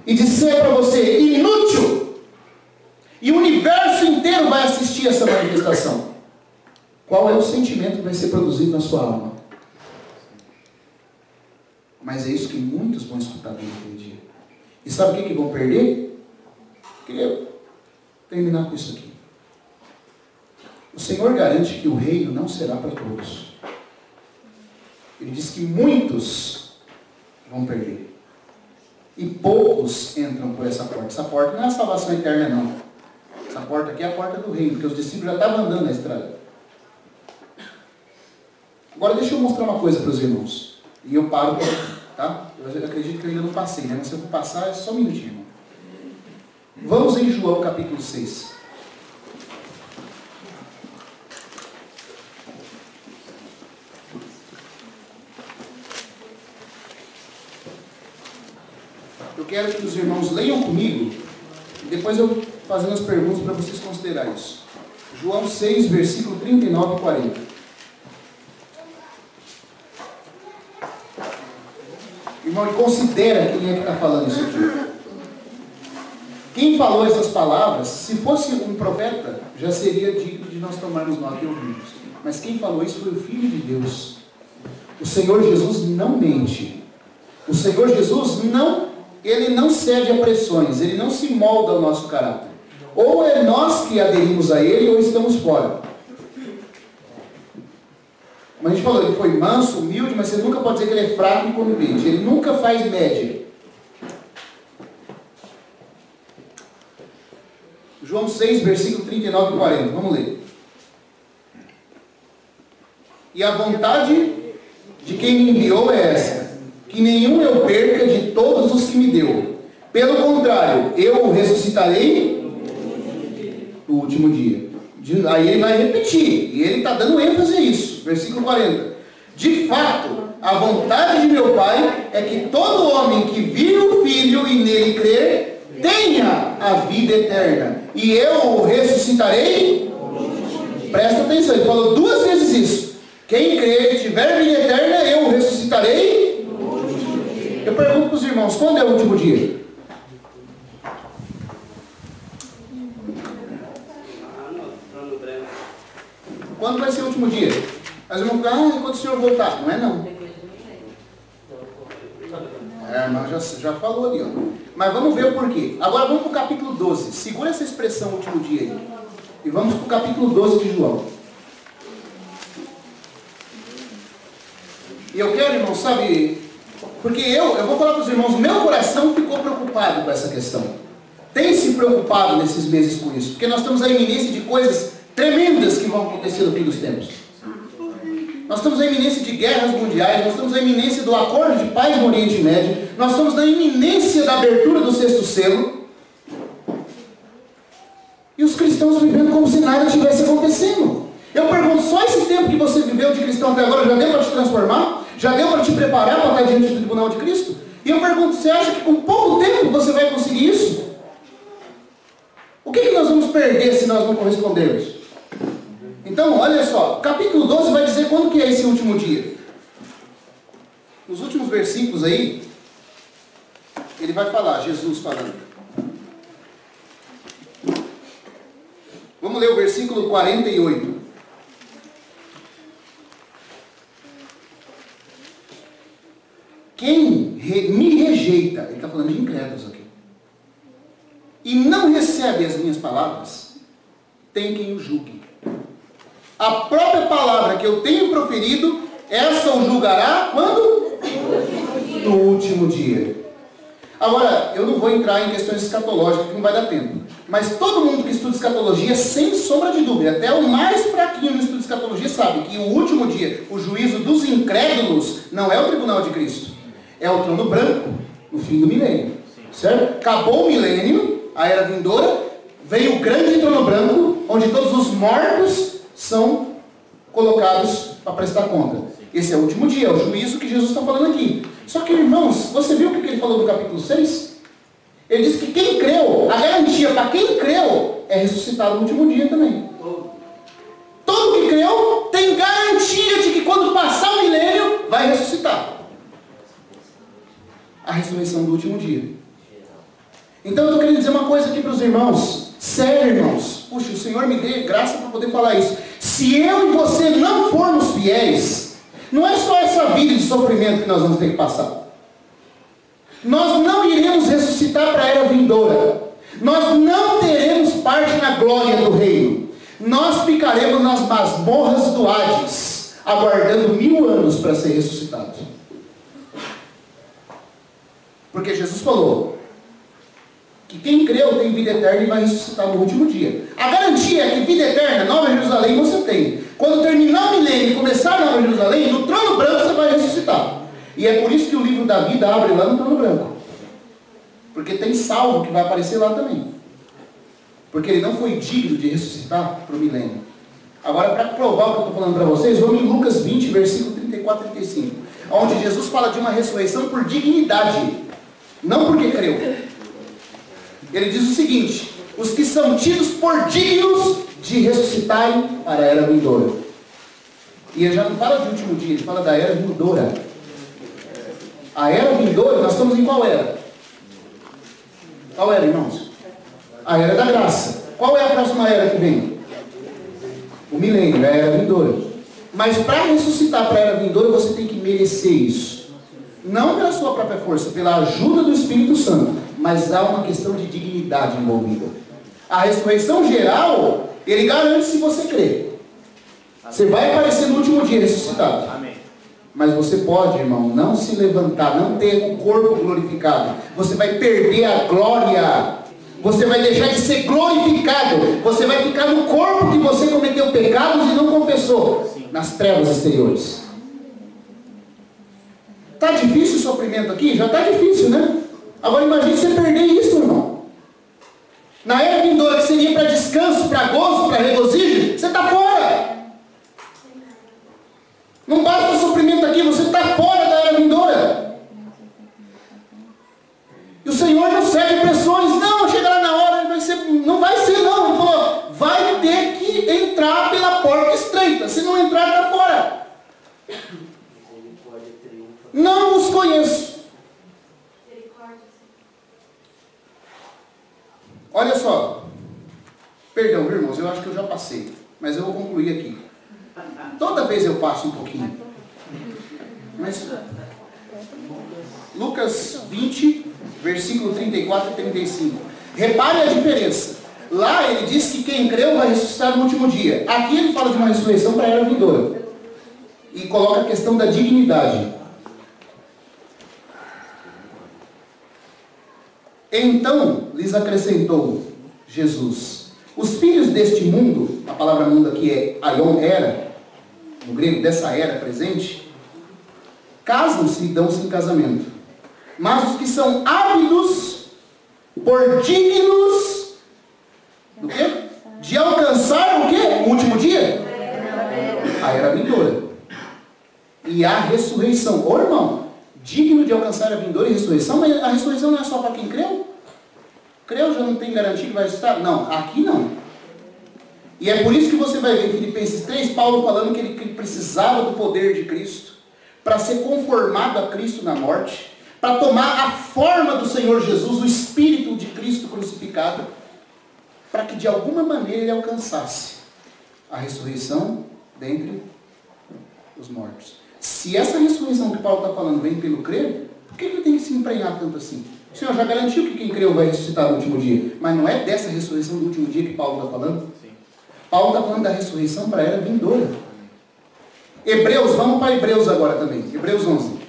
e disser para você, inútil, e o universo inteiro vai assistir essa manifestação. Qual é o sentimento que vai ser produzido na sua alma? Mas é isso que muitos vão escutar naquele dia. E sabe o que vão perder? Queria terminar com isso aqui. O Senhor garante que o reino não será para todos. Ele diz que muitos vão perder. E poucos entram por essa porta. Essa porta não é a salvação eterna, não. Essa porta aqui é a porta do reino, porque os discípulos já estavam andando na estrada. Agora deixa eu mostrar uma coisa para os irmãos. E eu paro, tá? Eu acredito que eu ainda não passei, né? Mas se eu for passar, é só um minutinho, irmão. Vamos em João capítulo 6. Eu quero que os irmãos leiam comigo, e depois eu fazendo as perguntas para vocês considerarem isso. João 6, versículo 39 e 40. Irmão, e considera quem é que está falando isso aqui. Quem falou essas palavras, se fosse um profeta, já seria digno de nós tomarmos nota e ouvirmos. Mas quem falou isso foi o Filho de Deus. O Senhor Jesus não mente. O Senhor Jesus ele não cede a pressões, ele não se molda ao nosso caráter. Ou é nós que aderimos a ele, ou estamos fora. Como a gente falou, ele foi manso, humilde, mas você nunca pode dizer que ele é fraco e conivente. Ele nunca faz média. João 6, versículo 39 e 40. Vamos ler. E a vontade de quem me enviou é essa, que nenhum eu perca de todos os que me deu. Pelo contrário, eu o ressuscitarei no último dia. Aí ele vai repetir, e ele está dando ênfase a isso. Versículo 40. De fato, a vontade de meu Pai é que todo homem que vir o Filho e nele crer, tenha a vida eterna. E eu o ressuscitarei. Presta atenção, ele falou 2 vezes isso. Quem crer e tiver vida eterna, eu o ressuscitarei. Eu pergunto para os irmãos, quando é o último dia? Quando vai ser o último dia? As irmãs ficam, quando o Senhor voltar. Não é não. A irmã já falou ali, ó. Mas vamos ver o porquê. Agora vamos para o capítulo 12. Segura essa expressão último dia aí. E vamos para o capítulo 12 de João. E eu quero, irmão, sabe? Porque eu vou falar para os irmãos, meu coração ficou preocupado com essa questão. Tem se preocupado nesses meses com isso. Porque nós estamos à iminência de coisas tremendas que vão acontecer no fim dos tempos. Nós estamos na iminência de guerras mundiais, nós estamos na iminência do acordo de paz no Oriente Médio, nós estamos na iminência da abertura do 6º selo. E os cristãos vivendo como se nada estivesse acontecendo. Eu pergunto, só esse tempo que você viveu de cristão até agora já deu para te transformar? Já deu para te preparar para estar diante do tribunal de Cristo? E eu pergunto, você acha que com pouco tempo você vai conseguir isso? O que nós vamos perder se nós não correspondermos? Então, olha só, capítulo 12 vai dizer quando que é esse último dia. Nos últimos versículos aí, ele vai falar, Jesus falando. Vamos ler o versículo 48. Quem me rejeita, ele está falando de incrédulos aqui, e não recebe as minhas palavras, tem quem o julgue. A própria palavra que eu tenho proferido, essa o julgará quando? No último dia. Agora, eu não vou entrar em questões escatológicas, que não vai dar tempo. Mas todo mundo que estuda escatologia, sem sombra de dúvida, até o mais fraquinho no estudo de escatologia, sabe que o último dia, o juízo dos incrédulos, não é o tribunal de Cristo. É o trono branco, no fim do milênio. Certo? Acabou o milênio, a era vindoura, veio o grande trono branco, onde todos os mortos são colocados para prestar conta. Esse é o último dia, é o juízo que Jesus está falando aqui. Só que, irmãos, você viu o que ele falou no capítulo 6? Ele disse que quem creu, a garantia para quem creu, é ressuscitado no último dia também. Todo que creu tem garantia de que quando passar o milênio, vai ressuscitar. A ressurreição do último dia. Então eu estou querendo dizer uma coisa aqui para os irmãos. Sério, irmãos. Puxa, o Senhor me dê graça para poder falar isso. Se eu e você não formos fiéis, não é só essa vida de sofrimento que nós vamos ter que passar. Nós não iremos ressuscitar para a era vindoura. Nós não teremos parte na glória do reino. Nós ficaremos nas masmorras do Hades, aguardando 1000 anos para ser ressuscitados. Porque Jesus falou que quem creu tem vida eterna e vai ressuscitar no último dia. A garantia é que vida eterna, Nova Jerusalém, você tem. Quando terminar o milênio e começar a Nova Jerusalém, no trono branco você vai ressuscitar. E é por isso que o livro da vida abre lá no trono branco. Porque tem salvo que vai aparecer lá também. Porque ele não foi digno de ressuscitar para o milênio. Agora, para provar o que eu estou falando para vocês, vamos em Lucas 20, versículo 34 e 35. Onde Jesus fala de uma ressurreição por dignidade. Não porque creu. Ele diz o seguinte: os que são tidos por dignos de ressuscitarem para a era vindoura. E ele já não fala de último dia, ele fala da era vindoura. A era vindoura, nós estamos em qual era? Qual era, irmãos? A era da graça. Qual é a próxima era que vem? O milênio, a era vindoura. Mas para ressuscitar para a era vindoura, você tem que merecer isso. Não pela sua própria força, pela ajuda do Espírito Santo. Mas há uma questão de dignidade envolvida. A ressurreição geral, ele garante se você crer. Você vai aparecer no último dia ressuscitado. Amém. Mas você pode, irmão, não se levantar, não ter o corpo glorificado. Você vai perder a glória. Você vai deixar de ser glorificado. Você vai ficar no corpo que você cometeu pecados e não confessou. Sim. Nas trevas exteriores. Está difícil o sofrimento aqui? Já está difícil, né? Agora imagine você perder isso, irmão. Na era vindoura, que seria para descanso, para gozo, para regozijo, você está fora. Não basta o sofrimento aqui, você está fora da era vindoura. E o Senhor não cede pressões. Não, chegará na hora, vai ser, não vai ser não. Ele falou, vai ter que entrar pela porta estreita. Se não entrar, está fora. Olha só. Perdão, viu, irmãos, eu acho que eu já passei. Mas eu vou concluir aqui. Toda vez eu passo um pouquinho. Mas Lucas 20, versículo 34 e 35. Repare a diferença. Lá ele diz que quem creu vai ressuscitar no último dia. Aqui ele fala de uma ressurreição para a era vindoura. E coloca a questão da dignidade. Então lhes acrescentou Jesus: os filhos deste mundo, a palavra mundo aqui é aion, era, no grego dessa era presente, casam-se e dão-se em casamento. Mas os que são ávidos por dignos do quê? De alcançar o quê? O último dia? A era vindoura. E a ressurreição. Ô irmão, digno de alcançar a vindoura e ressurreição, mas a ressurreição não é só para quem creu? Creu já não tem garantia que vai ressuscitar? Não, aqui não. E é por isso que você vai ver em Filipenses 3, Paulo falando que ele precisava do poder de Cristo, para ser conformado a Cristo na morte, para tomar a forma do Senhor Jesus, o Espírito de Cristo crucificado, para que de alguma maneira ele alcançasse a ressurreição dentre os mortos. Se essa ressurreição que Paulo está falando vem pelo crer, por que ele tem que se emprenhar tanto assim? O Senhor já garantiu que quem creu vai ressuscitar no último dia, mas não é dessa ressurreição do último dia que Paulo está falando? Sim. Paulo está falando da ressurreição para a era vindoura. Hebreus, vamos para Hebreus agora também. Hebreus 11.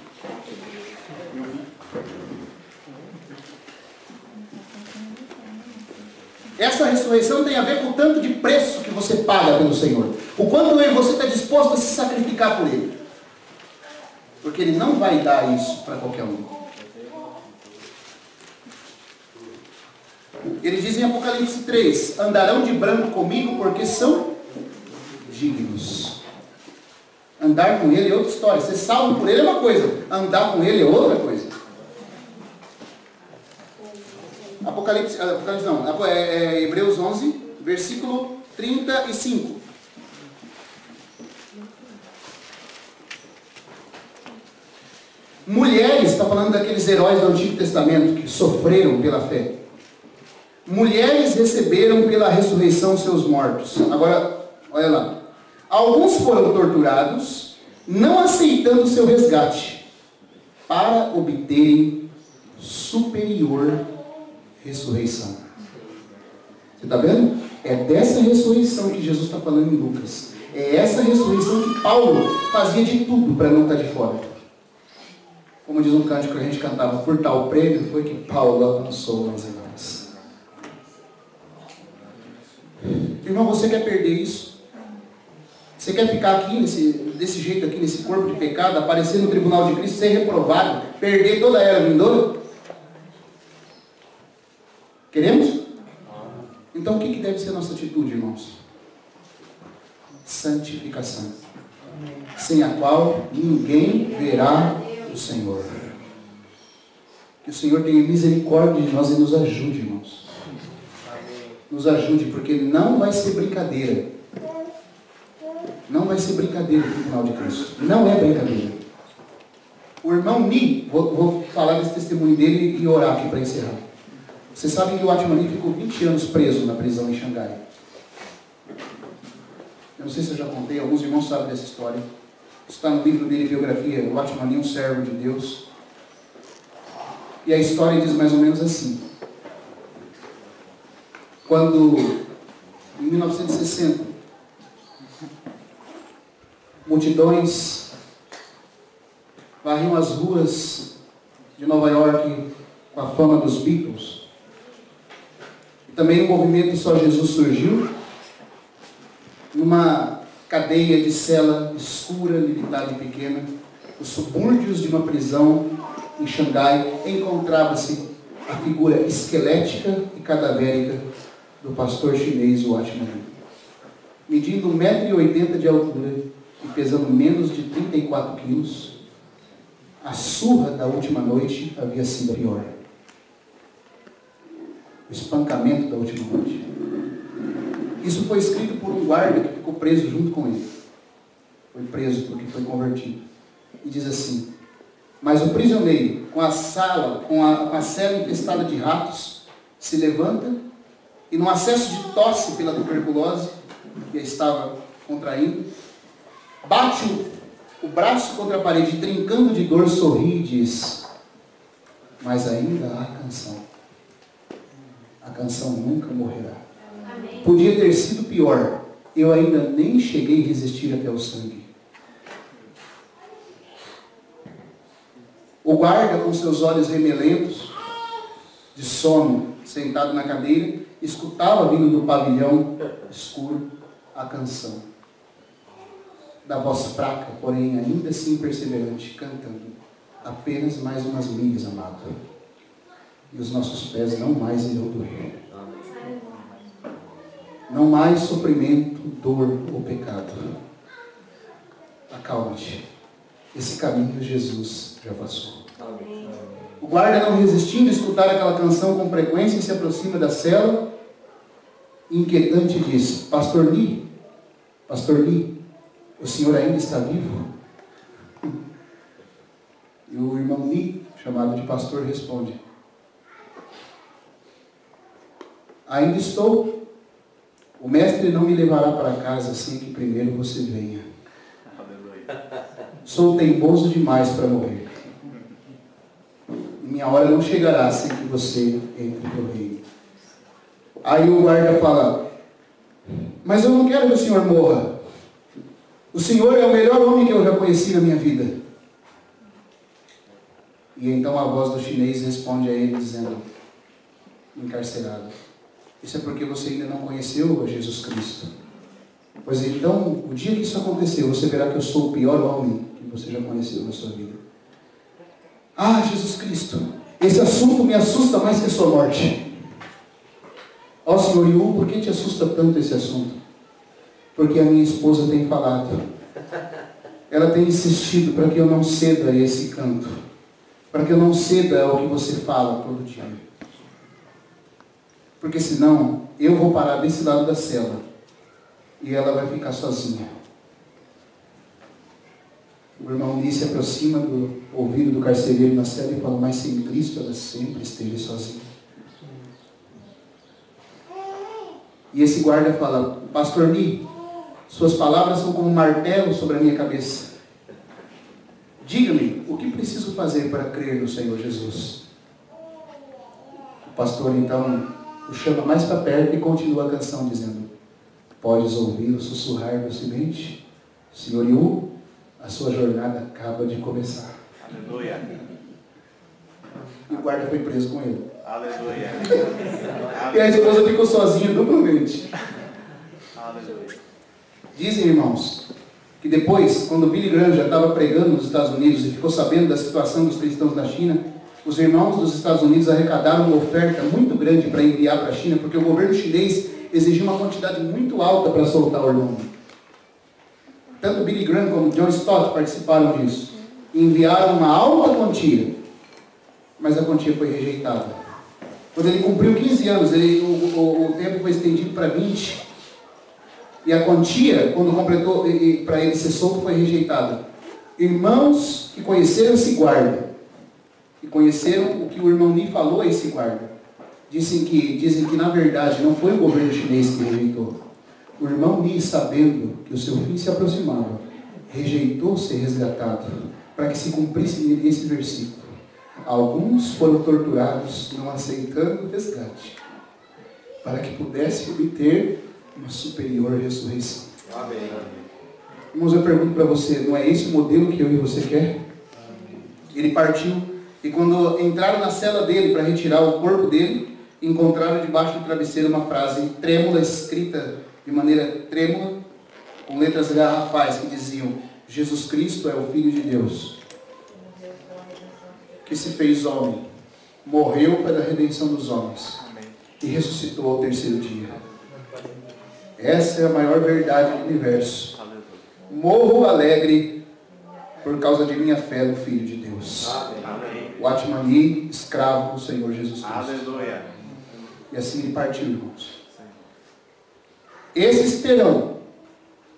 Essa ressurreição tem a ver com o tanto de preço que você paga pelo Senhor. O quanto você está disposto a se sacrificar por Ele. Porque Ele não vai dar isso para qualquer um. Ele diz em Apocalipse 3, andarão de branco comigo porque são dignos. Andar com Ele é outra história. Ser salvo por Ele é uma coisa. Andar com Ele é outra coisa. Hebreus 11, versículo 35. Mulheres, está falando daqueles heróis do Antigo Testamento que sofreram pela fé. Mulheres receberam pela ressurreição seus mortos. Agora, olha lá. Alguns foram torturados, não aceitando seu resgate, para obterem superior ressurreição. Você está vendo? É dessa ressurreição que Jesus está falando em Lucas. É essa ressurreição que Paulo fazia de tudo para não estar de fora. Como diz um cântico que a gente cantava, por tal prêmio foi que Paulo alcançou nas irmãs. Irmão, você quer perder isso? Você quer ficar aqui, desse jeito aqui, nesse corpo de pecado, aparecer no tribunal de Cristo, ser reprovado, perder toda a era vindoura? Queremos? Então o que deve ser a nossa atitude, irmãos? Santificação. Sem a qual ninguém verá o Senhor. Que o Senhor tenha misericórdia de nós e nos ajude, irmãos. Nos ajude, porque não vai ser brincadeira. Não vai ser brincadeira o tribunal de Cristo. Não é brincadeira. O irmão Ni, vou falar desse testemunho dele e orar aqui para encerrar. Você sabe que o Atmani ficou 20 anos preso na prisão em Xangai. Eu não sei se eu já contei, alguns irmãos sabem dessa história. Isso está no livro dele, biografia, o Atmani, um servo de Deus. E a história diz mais ou menos assim. Quando, em 1960, multidões varriam as ruas de Nova York com a fama dos Beatles. E também o movimento Só Jesus surgiu numa cadeia de cela escura, limitada e pequena, os subúrbios de uma prisão em Xangai, encontrava-se a figura esquelética e cadavérica do pastor chinês Watchman. Medindo 1,80 m de altura e pesando menos de 34 quilos, a surra da última noite havia sido a pior. O espancamento da última noite. Isso foi escrito por um guarda que ficou preso junto com ele. Foi preso porque foi convertido. E diz assim: mas o prisioneiro, com a cela infestada de ratos, se levanta e num acesso de tosse pela tuberculose, que estava contraindo, bate o braço contra a parede, trincando de dor, sorri e diz: mas ainda há canção. A canção nunca morrerá. Amém. Podia ter sido pior. Eu ainda nem cheguei a resistir até o sangue. O guarda, com seus olhos remelentos, de sono, sentado na cadeira, escutava vindo do pavilhão escuro a canção. Da voz fraca, porém ainda assim perseverante, cantando: apenas mais umas milhas, amado, e os nossos pés não mais irão doer. Não mais sofrimento, dor ou pecado. Acalma-te. Esse caminho Jesus já passou. O guarda, não resistindo a escutar aquela canção com frequência, se aproxima da cela, inquietante, diz: Pastor Lee, o senhor ainda está vivo? E o irmão Lee, chamado de pastor, responde: ainda estou. O mestre não me levará para casa sem que primeiro você venha. Sou teimoso demais para morrer. Minha hora não chegará sem que você entre no reino. Aí o guarda fala: mas eu não quero que o senhor morra. O senhor é o melhor homem que eu já conheci na minha vida. E então a voz do chinês responde a ele dizendo: encarcerado, isso é porque você ainda não conheceu a Jesus Cristo. Pois então, o dia que isso acontecer, você verá que eu sou o pior homem que você já conheceu na sua vida. Ah, Jesus Cristo, esse assunto me assusta mais que a sua morte. Ó Senhor Yu, por que te assusta tanto esse assunto? Porque a minha esposa tem falado. Ela tem insistido para que eu não ceda a esse canto. Para que eu não ceda ao que você fala todo dia. Porque senão, eu vou parar desse lado da cela. E ela vai ficar sozinha. O irmão Lee se aproxima do ouvido do carcereiro na cela e fala: mas sem Cristo ela sempre esteve sozinha. E esse guarda fala: Pastor Lee, suas palavras são como um martelo sobre a minha cabeça. Diga-me, o que preciso fazer para crer no Senhor Jesus? O pastor então o chama mais para perto e continua a canção dizendo: podes ouvi-lo sussurrar docemente: Senhor Yu, a sua jornada acaba de começar. Aleluia. E o guarda foi preso com ele. Aleluia. E a esposa ficou sozinha duplamente. Aleluia. Dizem, irmãos, que depois, quando Billy Graham já estava pregando nos Estados Unidos e ficou sabendo da situação dos cristãos na China, os irmãos dos Estados Unidos arrecadaram uma oferta muito grande para enviar para a China, porque o governo chinês exigia uma quantidade muito alta para soltar o irmão. Tanto Billy Graham como John Stott participaram disso. E enviaram uma alta quantia, mas a quantia foi rejeitada. Quando ele cumpriu 15 anos, o tempo foi estendido para 20. E a quantia, quando completou, para ele ser solto, foi rejeitada. Irmãos que conheceram esse guarda, e conheceram o que o irmão Lee falou a esse guarda, dizem que na verdade não foi o governo chinês que rejeitou. O irmão Lee, sabendo que o seu fim se aproximava, rejeitou ser resgatado, para que se cumprisse nele esse versículo: alguns foram torturados não aceitando o resgate, para que pudesse obter uma superior ressurreição. Amém. Irmãos, eu pergunto para você, não é esse o modelo que eu e você quer? Ele partiu, e quando entraram na cela dele para retirar o corpo dele, encontraram debaixo do travesseiro uma frase trêmula, escrita de maneira trêmula, com letras garrafais, que diziam: Jesus Cristo é o Filho de Deus, que se fez homem, morreu pela redenção dos homens e ressuscitou ao terceiro dia. Essa é a maior verdade do universo. Morro alegre por causa de minha fé no Filho de Deus. Amém. O Atman Lee, escravo do Senhor Jesus Cristo. Aleluia. E assim ele partiu, irmãos. Esses terão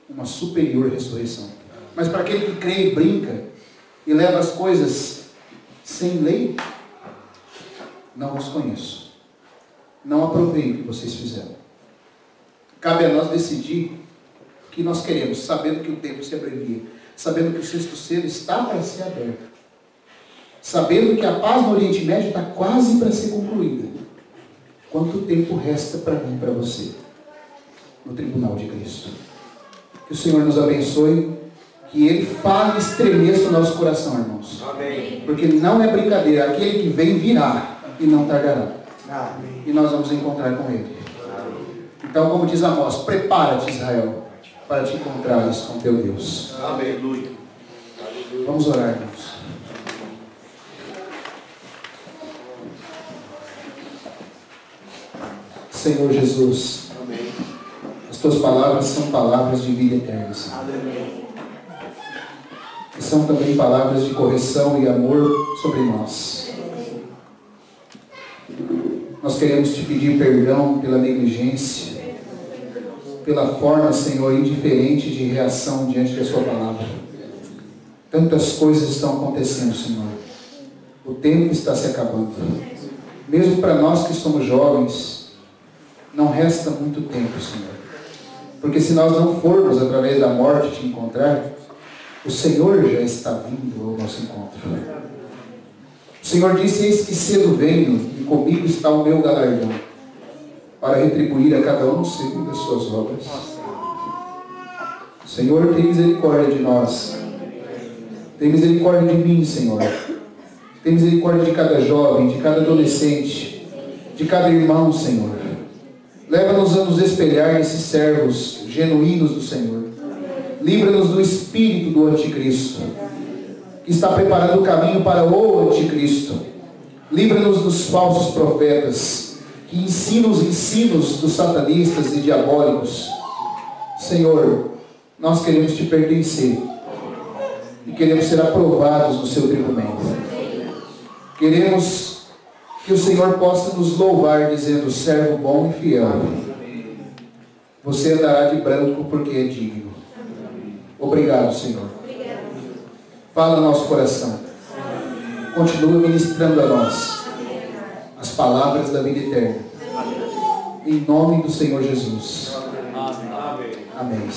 uma superior ressurreição. Mas para aquele que crê e brinca e leva as coisas sem lei, não os conheço. não aprovei o que vocês fizeram. Cabe a nós decidir o que nós queremos, sabendo que o tempo se abrevia, sabendo que o sexto selo está para ser aberto, sabendo que a paz no Oriente Médio está quase para ser concluída. Quanto tempo resta para mim e para você no tribunal de Cristo? Que o Senhor nos abençoe, que Ele fale e estremeça o nosso coração, irmãos. Amém. Porque não é brincadeira, aquele que vem virá e não tardará. Amém. E nós vamos encontrar com Ele. Então, como diz Amós, prepara-te, Israel, para te encontrares com teu Deus. Aleluia. Vamos orar, irmãos. Senhor Jesus, Amém. as tuas palavras são palavras de vida eterna, Senhor. Aleluia. E são também palavras de correção e amor sobre nós. Nós queremos te pedir perdão pela negligência, pela forma, Senhor, indiferente de reação diante da sua palavra. Tantas coisas estão acontecendo, Senhor. O tempo está se acabando. Mesmo para nós que somos jovens, não resta muito tempo, Senhor. Porque se nós não formos através da morte te encontrar, o Senhor já está vindo ao nosso encontro. O Senhor disse: eis que cedo venho, e comigo está o meu galardão, para retribuir a cada um segundo as suas obras. Senhor, tem misericórdia de nós. Tem misericórdia de mim, Senhor. Tem misericórdia de cada jovem, de cada adolescente, de cada irmão, Senhor. Leva-nos a nos espelhar nesses servos genuínos do Senhor. Livra-nos do espírito do anticristo, que está preparando o caminho para o anticristo. Livra-nos dos falsos profetas, que ensinam os ensinos dos satanistas e diabólicos. Senhor, nós queremos te pertencer e queremos ser aprovados no seu tribunal. Queremos que o Senhor possa nos louvar dizendo: servo bom e fiel, você andará de branco porque é digno. Obrigado, Senhor. Fala no nosso coração. Continua ministrando a nós as palavras da vida eterna. Em nome do Senhor Jesus. Amém.